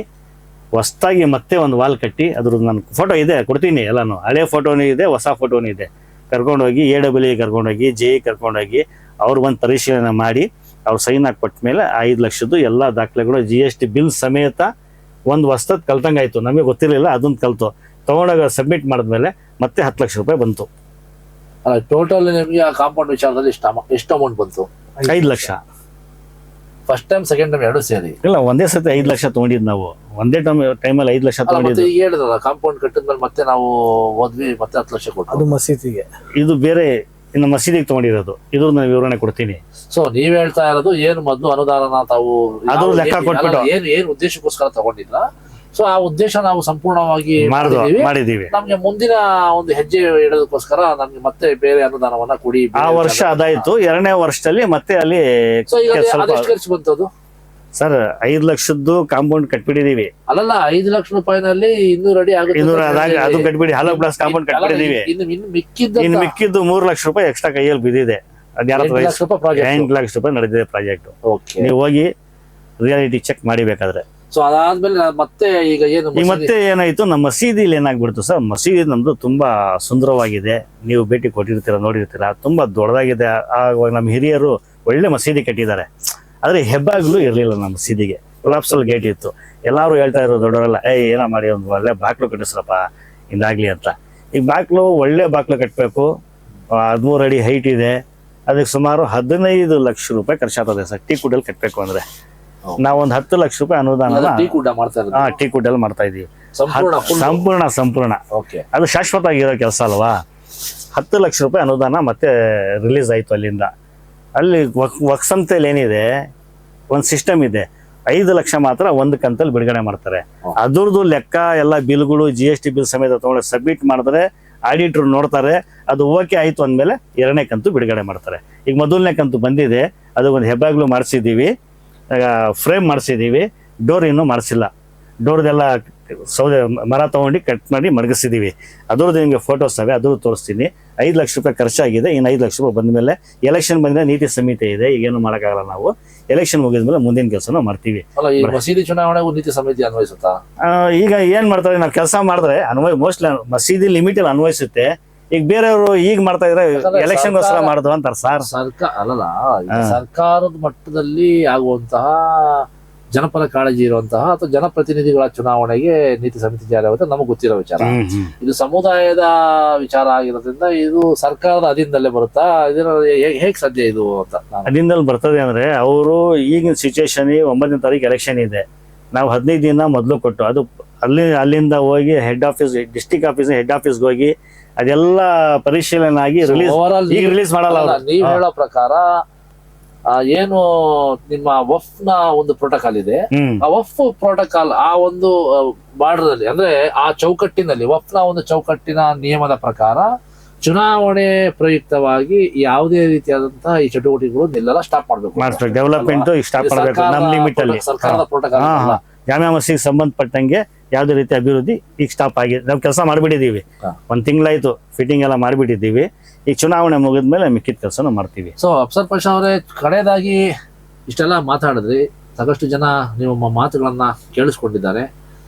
ಹೊಸದಾಗಿ ಮತ್ತೆ ಒಂದು ವಾಲ್ ಕಟ್ಟಿ, ಅದ್ರದ್ದು ನನ್ನ ಫೋಟೋ ಇದೆ, ಕೊಡ್ತೀನಿ ಎಲ್ಲನೂ, ಹಳೆ ಫೋಟೋನೂ ಇದೆ, ಹೊಸ ಫೋಟೋನೂ ಇದೆ. ಕರ್ಕೊಂಡೋಗಿ AWE ಕರ್ಕೊಂಡೋಗಿ JE ಕರ್ಕೊಂಡೋಗಿ ಅವ್ರು ಒಂದು ಪರಿಶೀಲನೆ ಮಾಡಿ ಅವ್ರು ಸೈನ್ ಹಾಕಿ ಕೊಟ್ಟ ಮೇಲೆ 5 ಲಕ್ಷದ್ದು ಎಲ್ಲ ದಾಖಲೆಗಳು GST ಬಿಲ್ ಸಮೇತ ಒಂದು ಹೊಸದು ಕಲ್ತಂಗಾಯ್ತು. ನಮಗೆ ಗೊತ್ತಿರಲಿಲ್ಲ, ಅದೊಂದು ಕಲ್ತು ತೊಗೊಂಡಾಗ ಸಬ್ಮಿಟ್ ಮಾಡಿದ್ಮೇಲೆ ಮತ್ತೆ 10 ಲಕ್ಷ ರೂಪಾಯಿ ಬಂತು. ಅಲ್ಲ, ಟೋಟಲ್ ನಿಮಗೆ ಆ ಕಾಂಪೌಂಡ್ ವಿಚಾರದಲ್ಲಿ ಎಷ್ಟು ಅಮೌಂಟ್ ಬಂತು? 5 lakh. First time second time ಎರಡು ಸೇರಿ? ಇಲ್ಲ, ಒಂದೇ ಸತಿ 5 ಲಕ್ಷ ತೊಗೊಂಡಿದ್ದು ನಾವು. ಒಂದೇ ಟೈಮಲ್ಲಿ 5 ಲಕ್ಷ ತೊಗೊಂಡಿದ್ದು. ಈಗ ಹೇಳಿದ್ರಲ್ಲ ಕಾಂಪೌಂಡ್ ಕಟ್ಟಿದ್ಮೇಲೆ ಮತ್ತೆ ನಾವು ಹೋದ್ವಿ, ಮತ್ತೆ 10 ಲಕ್ಷ ಕೊಟ್ಟು. ಅದು ಮಸೀದಿಗೆ. ಇದು ಬೇರೆ, ಇನ್ನು ಮಸೀದಿಗೆ ತೊಗೊಂಡಿರೋದು. ಇದು ನಾನು ವಿವರಣೆ ಕೊಡ್ತೀನಿ. ಸೊ ನೀವ್ ಹೇಳ್ತಾ ಇರೋದು ಏನು ಮೊದಲು ಅನುದಾನ ತಾವು ಅದು ಲೆಕ್ಕ ಕೊಟ್ಬಿಟ್ಟು ಏನು ಉದ್ದೇಶಕ್ಕೋಸ್ಕರ ತಗೊಂಡಿದ್ರ, ಸೊ ಆ ಉದ್ದೇಶ ನಾವು ಸಂಪೂರ್ಣವಾಗಿ ಮಾಡಿದೀವಿ. ನಮ್ಗೆ ಮುಂದಿನ ಒಂದು ಹೆಜ್ಜೆ ಇಡೋದಕ್ಕೋಸ್ಕರ ನಮ್ಗೆ ಮತ್ತೆ ಬೇರೆ ಅನುದಾನವನ್ನ ಕೊಡಿ. ಆ ವರ್ಷ ಅದಾಯ್ತು. 2ನೇ ವರ್ಷದಲ್ಲಿ ಮತ್ತೆ ಅಲ್ಲಿ ಖರ್ಚು ಬಂತದ್ದು ಸರ್ 5 ಲಕ್ಷದ್ದು ಕಾಂಪೌಂಡ್ ಕಟ್ಬಿಟ್ಟಿದೀವಿ. ಅಲ್ಲಲ್ಲ, 5 ಲಕ್ಷ ರೂಪಾಯಿನಲ್ಲಿ 200 ಅಡಿ ಆಗುತ್ತೆ. 200 ಅದು ಕಟ್ಬಿಡಿ, ಹಾಲೋ ಬ್ಲಾಕ್ಸ್ ಕಾಂಪೌಂಡ್ ಕಟ್ಬಿಟ್ಟಿದೀವಿ. ಇನ್ನು ಮಿಕ್ಕಿದ್ದು 3 ಲಕ್ಷ ರೂಪಾಯಿ ಎಕ್ಸ್ಟ್ರಾ ಕೈಯಲ್ಲಿ ಬಿದ್ದಿದೆ. ಅದ್ 8 ಲಕ್ಷ ರೂಪಾಯಿ ನಡೆದಿದೆ ಪ್ರಾಜೆಕ್ಟ್. ನೀವು ಹೋಗಿ ರಿಯಾಲಿಟಿ ಚೆಕ್ ಮಾಡಿಬೇಕಾದ್ರೆ. ಸೊ ಅದಾದ್ಮೇಲೆ ಮತ್ತೆ ಈಗ ಮತ್ತೆ ಏನಾಯ್ತು, ನಮ್ಮ ಮಸೀದಿಲಿ ಏನಾಗ್ಬಿಡ್ತು ಸರ್, ಮಸೀದಿ ನಮ್ದು ತುಂಬಾ ಸುಂದರವಾಗಿದೆ. ನೀವು ಭೇಟಿ ಕೊಟ್ಟಿರ್ತೀರಾ, ನೋಡಿರ್ತೀರಾ, ತುಂಬಾ ದೊಡ್ಡದಾಗಿದೆ. ಆವಾಗ ನಮ್ಮ ಹಿರಿಯರು ಒಳ್ಳೆ ಮಸೀದಿ ಕಟ್ಟಿದ್ದಾರೆ. ಆದ್ರೆ ಹೆಬ್ಬಾಗ್ಲು ಇರ್ಲಿಲ್ಲ ನಮ್ಮ ಮಸೀದಿಗೆ, ಕೊಲಾಪ್ಸಲ್ ಗೇಟ್ ಇತ್ತು. ಎಲ್ಲಾರು ಹೇಳ್ತಾ ಇರೋ ದೊಡ್ಡವರೆಲ್ಲ, ಏನೋ ಮಾಡಿ ಒಂದು ಒಳ್ಳೆ ಬಾಕ್ಲು ಕಟ್ಟಿಸ್ರಪ್ಪ ಹಿಂದಾಗ್ಲಿ ಅಂತ. ಈಗ ಬಾಕ್ಲು ಒಳ್ಳೆ ಬಾಕ್ಲು ಕಟ್ಟಬೇಕು, 13 ಅಡಿ ಹೈಟ್ ಇದೆ. ಅದಕ್ಕೆ ಸುಮಾರು 15 ಲಕ್ಷ ರೂಪಾಯಿ ಖರ್ಚಾಗ್ತದೆ ಸರ್. ಟೀ ಕುಡಲ್ಲಿ ಕಟ್ಟಬೇಕು ಅಂದ್ರೆ ನಾವೊಂದು 10 ಲಕ್ಷ ರೂಪಾಯಿ ಅನುದಾನ ಟೀ ಕುಡ್ಡಲ್ಲಿ ಮಾಡ್ತಾ ಇದೀವಿ. ಸಂಪೂರ್ಣ ಅದು ಶಾಶ್ವತ ಆಗಿರೋ ಕೆಲಸ ಅಲ್ವಾ. 10 ಲಕ್ಷ ರೂಪಾಯಿ ಅನುದಾನ ಮತ್ತೆ ರಿಲೀಸ್ ಆಯ್ತು ಅಲ್ಲಿಂದ. ಅಲ್ಲಿ ವಕ್ಸಂತೆಯಲ್ಲಿ ಏನಿದೆ, ಒಂದು ಸಿಸ್ಟಮ್ ಇದೆ. 5 ಲಕ್ಷ ಮಾತ್ರ ಒಂದು ಕಂತಲ್ಲಿ ಬಿಡುಗಡೆ ಮಾಡ್ತಾರೆ. ಅದ್ರದ್ದು ಲೆಕ್ಕ ಎಲ್ಲ ಬಿಲ್ಗಳು GST ಬಿಲ್ ಸಮೇತ ತಗೊಂಡು ಸಬ್ಮಿಟ್ ಮಾಡಿದ್ರೆ ಆಡಿಟ್ರು ನೋಡ್ತಾರೆ. ಅದು ಓಕೆ ಆಯ್ತು ಅಂದಮೇಲೆ 2ನೇ ಕಂತು ಬಿಡುಗಡೆ ಮಾಡ್ತಾರೆ. ಈಗ ಮೊದಲನೇ ಕಂತು ಬಂದಿದೆ, ಅದು ಒಂದು ಹೆಬ್ಬಾಗ್ಲು ಮಾಡಿಸಿದ್ದೀವಿ, ಫ್ರೇಮ್ ಮಾಡಿಸಿದ್ದೀವಿ, ಡೋರ್ ಇನ್ನೂ ಮಾಡಿಸಿಲ್ಲ. ಡೋರ್ದೆಲ್ಲ ಸೌದೆ ಮರ ತೊಗೊಂಡು ಕಟ್ ಮಾಡಿ ಮಡಗಿಸಿದ್ದೀವಿ. ಅದ್ರದ್ದು ನಿಮಗೆ ಫೋಟೋಸ್ ಅವೆ, ಅದ್ರದ್ದು ತೋರಿಸ್ತೀನಿ. 5 ಲಕ್ಷ ರೂಪಾಯಿ ಖರ್ಚಾಗಿದೆ. ಇನ್ನು 5 ಲಕ್ಷ ರೂಪಾಯಿ ಬಂದಮೇಲೆ ಎಲೆಕ್ಷನ್ ಬಂದರೆ ನೀತಿ ಸಮಿತಿ ಇದೆ, ಈಗೇನು ಮಾಡೋಕ್ಕಾಗಲ್ಲ. ನಾವು ಎಲೆಕ್ಷನ್ ಮುಗಿದ್ಮೇಲೆ ಮುಂದಿನ ಕೆಲಸನೂ ಮಾಡ್ತೀವಿ. ಮಸೀದಿ ಚುನಾವಣೆ ನೀತಿ ಸಮಿತಿ ಅನ್ವಯಿಸುತ್ತಾ? ಈಗ ಏನ್ ಮಾಡ್ತಾರೆ, ನಾವು ಕೆಲಸ ಮಾಡಿದ್ರೆ ಮೋಸ್ಟ್ಲಿ ಮಸೀದಿ ಲಿಮಿಟಲ್ಲಿ ಅನ್ವಯಿಸುತ್ತೆ. ಈಗ ಬೇರೆಯವರು ಈಗ ಮಾಡ್ತಾ ಇದ್ರೆ ಎಲೆಕ್ಷನ್ಗೋಸ್ಕರ ಮಾಡುದು ಅಂತಾರೆ ಸರ್. ಸರ್ಕಾರದ ಮಟ್ಟದಲ್ಲಿ ಆಗುವಂತಹ ಜನಪರ ಕಾಳಜಿ ಇರುವಂತಹ ಅಥವಾ ಜನಪ್ರತಿನಿಧಿಗಳ ಚುನಾವಣೆಗೆ ನೀತಿ ಸಮಿತಿ ಜಾರಿ ಆಗುತ್ತೆ, ನಮಗೆ ಗೊತ್ತಿರೋ ವಿಚಾರ. ಇದು ಸಮುದಾಯದ ವಿಚಾರ ಆಗಿರೋದ್ರಿಂದ ಇದು ಸರ್ಕಾರದ ಅಧೀನದಲ್ಲೇ ಬರುತ್ತಾ, ಇದರ ಹೇಗೆ ಸಾಧ್ಯ ಇದು ಅಂತ ಅಧೀನದಲ್ಲಿ ಬರ್ತದೆ ಅಂದ್ರೆ ಅವರು ಈಗಿನ ಸಿಚುವೇಶನ್ 9ನೇ ತಾರೀಕು ಎಲೆಕ್ಷನ್ ಇದೆ, ನಾವು 15 ದಿನ ಮೊದಲು ಕೊಟ್ಟು ಅದು ಅಲ್ಲಿಂದ ಹೋಗಿ head office, district office, head ಆಫೀಸ್ಗೆ ಹೋಗಿ ಅದೆಲ್ಲ ಪರಿಶೀಲನೆ ಆಗಿ ರಿಲೀಸ್ ಮಾಡಲ್ಲ. ನೀವ್ ಹೇಳೋ ಪ್ರಕಾರ ಏನು ನಿಮ್ಮ ವಫ್ ನ ಒಂದು ಪ್ರೋಟೋಕಾಲ್ ಇದೆ, ಆ ವಫ್ ಪ್ರೋಟೋಕಾಲ್ ಆ ಒಂದು ಬಾರ್ಡರ್ ಅಲ್ಲಿ ಅಂದ್ರೆ ಆ ಚೌಕಟ್ಟಿನಲ್ಲಿ ವಫ್ ನ ಒಂದು ಚೌಕಟ್ಟಿನ ನಿಯಮದ ಪ್ರಕಾರ ಚುನಾವಣೆ ಪ್ರಯುಕ್ತವಾಗಿ ಯಾವುದೇ ರೀತಿಯಾದಂತಹ ಈ ಚಟುವಟಿಕೆಗಳು ನಿಲ್ಲೆಲ್ಲ ಸ್ಟಾಪ್ ಮಾಡ್ಬೇಕು, ಡೆವಲಪ್ಮೆಂಟ್ ಸ್ಟಾಪ್ ಮಾಡಬೇಕು ನಮ್ಮ ಲಿಮಿಟ್ ಅಲ್ಲಿ. ಸರ್ಕಾರದ ಪ್ರೋಟೋಕಾಲ್ ಜಾಮಿಯಾ ಮಸೀದಿಗೆ ಸಂಬಂಧಪಟ್ಟಂಗೆ ಯಾವುದೇ ರೀತಿ ಅಭಿವೃದ್ಧಿ ಈಗ ಸ್ಟಾಪ್ ಆಗಿದೆ. ನಾವು ಕೆಲಸ ಮಾಡಿಬಿಟ್ಟಿದ್ದೀವಿ, 1 ತಿಂಗಳಾಯ್ತು ಫಿಟ್ಟಿಂಗ್ ಎಲ್ಲ ಮಾಡಿಬಿಟ್ಟಿದ್ದೀವಿ. ಈಗ ಚುನಾವಣೆ ಮುಗಿದ್ಮೇಲೆ ಮಿಕ್ಕಿದ ಕೆಲಸನ ಮಾಡ್ತೀವಿ. ಸೊ ಅಫ್ಸರ್ ಪಾಷಾ ಅವರೇ, ಕಡೆಯದಾಗಿ ಇಷ್ಟೆಲ್ಲ ಮಾತಾಡಿದ್ರಿ, ಸಾಕಷ್ಟು ಜನ ನಿಮ್ಮ ಮಾತುಗಳನ್ನ ಕೇಳಿಸ್ಕೊಂಡಿದ್ದಾರೆ.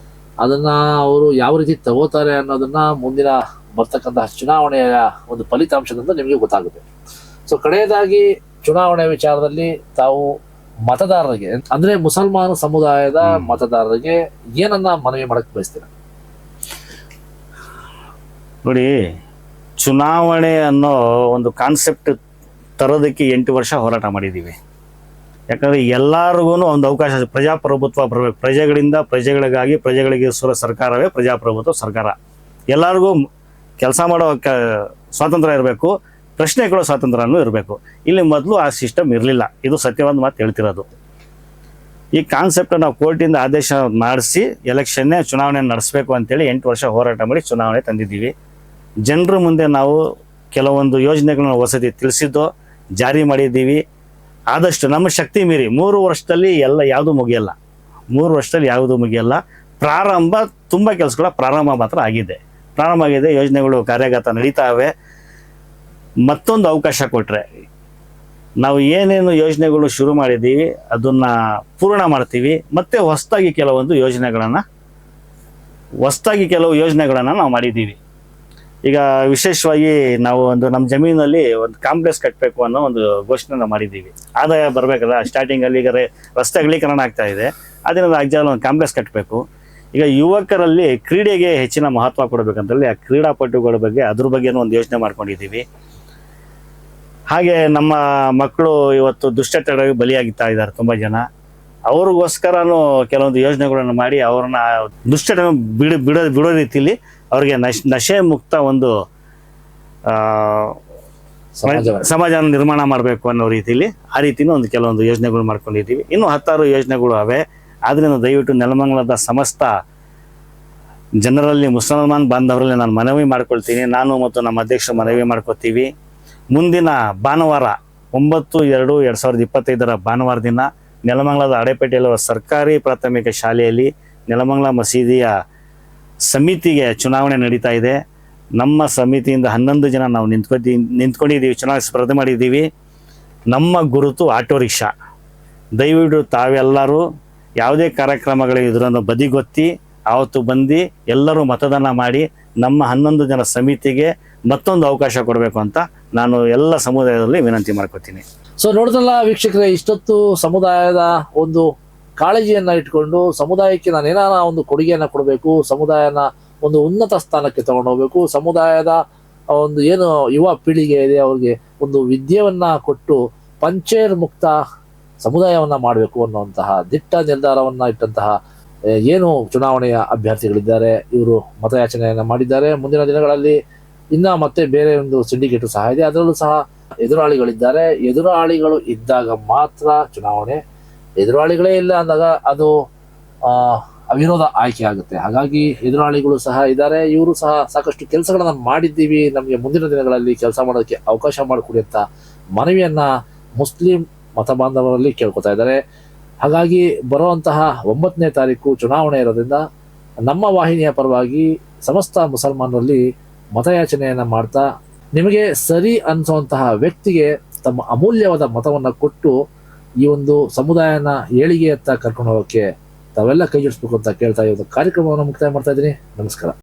ಅದನ್ನ ಅವರು ಯಾವ ರೀತಿ ತಗೋತಾರೆ ಅನ್ನೋದನ್ನ ಮುಂದಿನ ಬರ್ತಕ್ಕಂತಹ ಚುನಾವಣೆಯ ಒಂದು ಫಲಿತಾಂಶದಿಂದ ನಿಮಗೆ ಗೊತ್ತಾಗುತ್ತೆ. ಸೊ ಕಡೆಯದಾಗಿ ಚುನಾವಣೆ ವಿಚಾರದಲ್ಲಿ ತಾವು ಮತದಾರರಿಗೆ ಅಂದ್ರೆ ಮುಸಲ್ಮಾನ ಸಮುದಾಯದ ಮತದಾರರಿಗೆ ಏನನ್ನ ಮನವಿ ಮಾಡಕ್ ಬಯಸ್ತೀರ? ನೋಡಿ, ಚುನಾವಣೆ ಅನ್ನೋ ಒಂದು ಕಾನ್ಸೆಪ್ಟ್ ತರೋದಕ್ಕೆ 8 ವರ್ಷ ಹೋರಾಟ ಮಾಡಿದ್ದೀವಿ. ಯಾಕಂದ್ರೆ ಎಲ್ಲರಿಗೂ ಒಂದು ಅವಕಾಶ, ಪ್ರಜಾಪ್ರಭುತ್ವ ಬರಬೇಕು, ಪ್ರಜೆಗಳಿಂದ ಪ್ರಜೆಗಳಿಗಾಗಿ ಪ್ರಜೆಗಳಿಗೆ ಸರ್ಕಾರವೇ ಪ್ರಜಾಪ್ರಭುತ್ವ ಸರ್ಕಾರ. ಎಲ್ಲರಿಗೂ ಕೆಲಸ ಮಾಡೋ ಸ್ವಾತಂತ್ರ್ಯ ಇರಬೇಕು, ಪ್ರಶ್ನೆ ಕೊಡೋ ಸ್ವಾತಂತ್ರ್ಯನೂ ಇರಬೇಕು. ಇಲ್ಲಿ ಮೊದಲು ಆ ಸಿಸ್ಟಮ್ ಇರಲಿಲ್ಲ, ಇದು ಸತ್ಯವಾದ ಮಾತು ಹೇಳ್ತಿರೋದು. ಈ ಕಾನ್ಸೆಪ್ಟ್ ನಾವು ಕೋರ್ಟಿಂದ ಆದೇಶ ಮಾಡಿಸಿ ಎಲೆಕ್ಷನ್ನೇ ಚುನಾವಣೆ ನಡೆಸಬೇಕು ಅಂತೇಳಿ 8 ವರ್ಷ ಹೋರಾಟ ಮಾಡಿ ಚುನಾವಣೆ ತಂದಿದ್ದೀವಿ. ಜನರ ಮುಂದೆ ನಾವು ಕೆಲವೊಂದು ಯೋಜನೆಗಳನ್ನ ವಸತಿ ತಿಳಿಸಿದ್ದು ಜಾರಿ ಮಾಡಿದ್ದೀವಿ. ಆದಷ್ಟು ನಮ್ಮ ಶಕ್ತಿ ಮೀರಿ 3 ವರ್ಷದಲ್ಲಿ ಯಾವುದೂ ಮುಗಿಯಲ್ಲ, 3 ವರ್ಷದಲ್ಲಿ ಯಾವುದೂ ಮುಗಿಯಲ್ಲ. ಪ್ರಾರಂಭ ತುಂಬ ಕೆಲಸಗಳ ಪ್ರಾರಂಭ ಮಾತ್ರ ಆಗಿದೆ, ಯೋಜನೆಗಳು ಕಾರ್ಯಗತ ನಡೀತಾವೆ. ಮತ್ತೊಂದು ಅವಕಾಶ ಕೊಟ್ಟರೆ ನಾವು ಏನೇನು ಯೋಜನೆಗಳು ಶುರು ಮಾಡಿದ್ದೀವಿ ಅದನ್ನ ಪೂರ್ಣ ಮಾಡ್ತೀವಿ. ಮತ್ತೆ ಹೊಸದಾಗಿ ಕೆಲವು ಯೋಜನೆಗಳನ್ನು ನಾವು ಮಾಡಿದ್ದೀವಿ. ಈಗ ವಿಶೇಷವಾಗಿ ನಾವು ನಮ್ಮ ಜಮೀನಲ್ಲಿ ಒಂದು ಕಾಂಪ್ಲೆಕ್ಸ್ ಕಟ್ಟಬೇಕು ಅನ್ನೋ ಒಂದು ಘೋಷಣೆ ಮಾಡಿದ್ದೀವಿ. ಆದಾಯ ಬರಬೇಕಲ್ಲ, ಸ್ಟಾರ್ಟಿಂಗಲ್ಲಿ ಈಗ ರಸ್ತೆ ಅಗಲೀಕರಣ ಆಗ್ತಾ ಇದೆ, ಅದರಿಂದ ರಾಜ್ಯದಲ್ಲಿ ಒಂದು ಕಾಂಪ್ಲೆಕ್ಸ್ ಕಟ್ಟಬೇಕು. ಈಗ ಯುವಕರಲ್ಲಿ ಕ್ರೀಡೆಗೆ ಹೆಚ್ಚಿನ ಮಹತ್ವ ಕೊಡಬೇಕಂತೇಳಿ ಆ ಕ್ರೀಡಾಪಟುಗಳ ಬಗ್ಗೆ ಅದ್ರ ಬಗ್ಗೆನೂ ಒಂದು ಯೋಚನೆ ಮಾಡ್ಕೊಂಡಿದ್ದೀವಿ. ಹಾಗೆ ನಮ್ಮ ಮಕ್ಕಳು ಇವತ್ತು ದುಶ್ಚಟಗಳಿಗೆ ಬಲಿಯಾಗ್ತಾ ಇದ್ದಾರೆ ತುಂಬ ಜನ. ಅವ್ರಿಗೋಸ್ಕರನೂ ಕೆಲವೊಂದು ಯೋಜನೆಗಳನ್ನು ಮಾಡಿ ಅವ್ರನ್ನ ದುಶ್ಚಟ ಬಿಡೋ ರೀತಿಯಲ್ಲಿ ಅವ್ರಿಗೆ ನಶೆ ಮುಕ್ತ ಒಂದು ಸಮಾಜನ ನಿರ್ಮಾಣ ಮಾಡಬೇಕು ಅನ್ನೋ ರೀತಿಯಲ್ಲಿ ಆ ರೀತಿನೂ ಕೆಲವೊಂದು ಯೋಜನೆಗಳು ಮಾಡ್ಕೊಂಡಿದ್ದೀವಿ. ಇನ್ನೂ 10 ಯೋಜನೆಗಳು ಅವೆ. ಆದ್ದರಿಂದ ದಯವಿಟ್ಟು ನೆಲಮಂಗಲದ ಸಮಸ್ತ ಜನರಲ್ಲಿ, ಮುಸಲ್ಮಾನ್ ಬಾಂಧವರಲ್ಲಿ ನಾನು ಮನವಿ ಮಾಡ್ಕೊಳ್ತೀನಿ, ನಾನು ಮತ್ತು ನಮ್ಮ ಅಧ್ಯಕ್ಷರು ಮನವಿ ಮಾಡ್ಕೊತೀವಿ. ಮುಂದಿನ ಭಾನುವಾರ 9/2/2025 ಭಾನುವಾರ ದಿನ ನೆಲಮಂಗಲದ ಹಳೇಪೇಟೆಯಲ್ಲಿರುವ ಸರ್ಕಾರಿ ಪ್ರಾಥಮಿಕ ಶಾಲೆಯಲ್ಲಿ ನೆಲಮಂಗಲ ಮಸೀದಿಯ ಸಮಿತಿಗೆ ಚುನಾವಣೆ ನಡೀತಾ ಇದೆ. ನಮ್ಮ ಸಮಿತಿಯಿಂದ 11 ಜನ ನಾವು ನಿಂತ್ಕೊಂಡಿದ್ದೀವಿ, ಚುನಾವಣೆ ಸ್ಪರ್ಧೆ ಮಾಡಿದ್ದೀವಿ. ನಮ್ಮ ಗುರುತು ಆಟೋ ರಿಕ್ಷಾ. ದಯವಿಟ್ಟು ತಾವೆಲ್ಲರೂ ಯಾವುದೇ ಕಾರ್ಯಕ್ರಮಗಳಿದ್ರೂ ಬದಿಗೊತ್ತಿ ಆವತ್ತು ಬಂದು ಎಲ್ಲರೂ ಮತದಾನ ಮಾಡಿ ನಮ್ಮ 11 ಜನ ಸಮಿತಿಗೆ ಮತ್ತೊಂದು ಅವಕಾಶ ಕೊಡಬೇಕು ಅಂತ ನಾನು ಎಲ್ಲ ಸಮುದಾಯದಲ್ಲಿ ವಿನಂತಿ ಮಾಡ್ಕೊತೀನಿ. ಸೊ ನೋಡಿದ್ರಲ್ಲ ವೀಕ್ಷಕರೇ, ಇಷ್ಟೊತ್ತು ಸಮುದಾಯದ ಒಂದು ಕಾಳಜಿಯನ್ನ ಇಟ್ಕೊಂಡು ಸಮುದಾಯಕ್ಕೆ ನಾನು ಏನಾರ ಒಂದು ಕೊಡುಗೆಯನ್ನ ಕೊಡಬೇಕು, ಸಮುದಾಯನ ಒಂದು ಉನ್ನತ ಸ್ಥಾನಕ್ಕೆ ತಗೊಂಡೋಗ್ಬೇಕು, ಸಮುದಾಯದ ಒಂದು ಏನು ಯುವ ಪೀಳಿಗೆ ಇದೆ ಅವ್ರಿಗೆ ಒಂದು ವಿದ್ಯೆಯನ್ನ ಕೊಟ್ಟು ಪಂಚೇರ್ ಮುಕ್ತ ಸಮುದಾಯವನ್ನ ಮಾಡಬೇಕು ಅನ್ನುವಂತಹ ದಿಟ್ಟ ನಿರ್ಧಾರವನ್ನ ಇಟ್ಟಂತಹ ಏನು ಚುನಾವಣೆಯ ಅಭ್ಯರ್ಥಿಗಳಿದ್ದಾರೆ, ಇವರು ಮತಯಾಚನೆಯನ್ನ ಮಾಡಿದ್ದಾರೆ. ಮುಂದಿನ ದಿನಗಳಲ್ಲಿ ಮತ್ತೆ ಬೇರೆ ಒಂದು ಸಿಂಡಿಕೇಟು ಸಹ ಇದೆ, ಅದರಲ್ಲೂ ಸಹ ಎದುರಾಳಿಗಳಿದ್ದಾರೆ. ಎದುರಾಳಿಗಳು ಇದ್ದಾಗ ಮಾತ್ರ ಚುನಾವಣೆ, ಎದುರಾಳಿಗಳೇ ಇಲ್ಲ ಅಂದಾಗ ಅದು ಅವಿರೋಧ ಆಯ್ಕೆ ಆಗುತ್ತೆ. ಹಾಗಾಗಿ ಎದುರಾಳಿಗಳು ಸಹ ಇದ್ದಾರೆ, ಇವರು ಸಹ ಸಾಕಷ್ಟು ಕೆಲಸಗಳನ್ನ ಮಾಡಿದ್ದೀವಿ, ನಮಗೆ ಮುಂದಿನ ದಿನಗಳಲ್ಲಿ ಕೆಲಸ ಮಾಡೋದಕ್ಕೆ ಅವಕಾಶ ಮಾಡಿಕೊಡಿ ಅಂತ ಮನವಿಯನ್ನ ಮುಸ್ಲಿಂ ಮತ ಬಾಂಧವರಲ್ಲಿ ಕೇಳ್ಕೊತಾ ಇದ್ದಾರೆ. ಹಾಗಾಗಿ ಬರುವಂತಹ 9ನೇ ತಾರೀಕು ಚುನಾವಣೆ ಇರೋದ್ರಿಂದ ನಮ್ಮ ವಾಹಿನಿಯ ಪರವಾಗಿ ಸಮಸ್ತ ಮುಸಲ್ಮಾನರಲ್ಲಿ ಮತಯಾಚನೆಯನ್ನ ಮಾಡ್ತಾ ನಿಮಗೆ ಸರಿ ಅನ್ಸುವಂತಹ ವ್ಯಕ್ತಿಗೆ ತಮ್ಮ ಅಮೂಲ್ಯವಾದ ಮತವನ್ನ ಕೊಟ್ಟು ಈ ಒಂದು ಸಮುದಾಯನ ಏಳಿಗೆಯತ್ತ ಕರ್ಕೊಂಡು ಹೋಗೋಕ್ಕೆ ತಾವೆಲ್ಲ ಕೈ ಜೋಡಿಸ್ಬೇಕು ಅಂತ ಕೇಳ್ತಾ ಈ ಒಂದು ಕಾರ್ಯಕ್ರಮವನ್ನು ಮುಕ್ತಾಯ ಮಾಡ್ತಾ ಇದ್ದೀನಿ. ನಮಸ್ಕಾರ.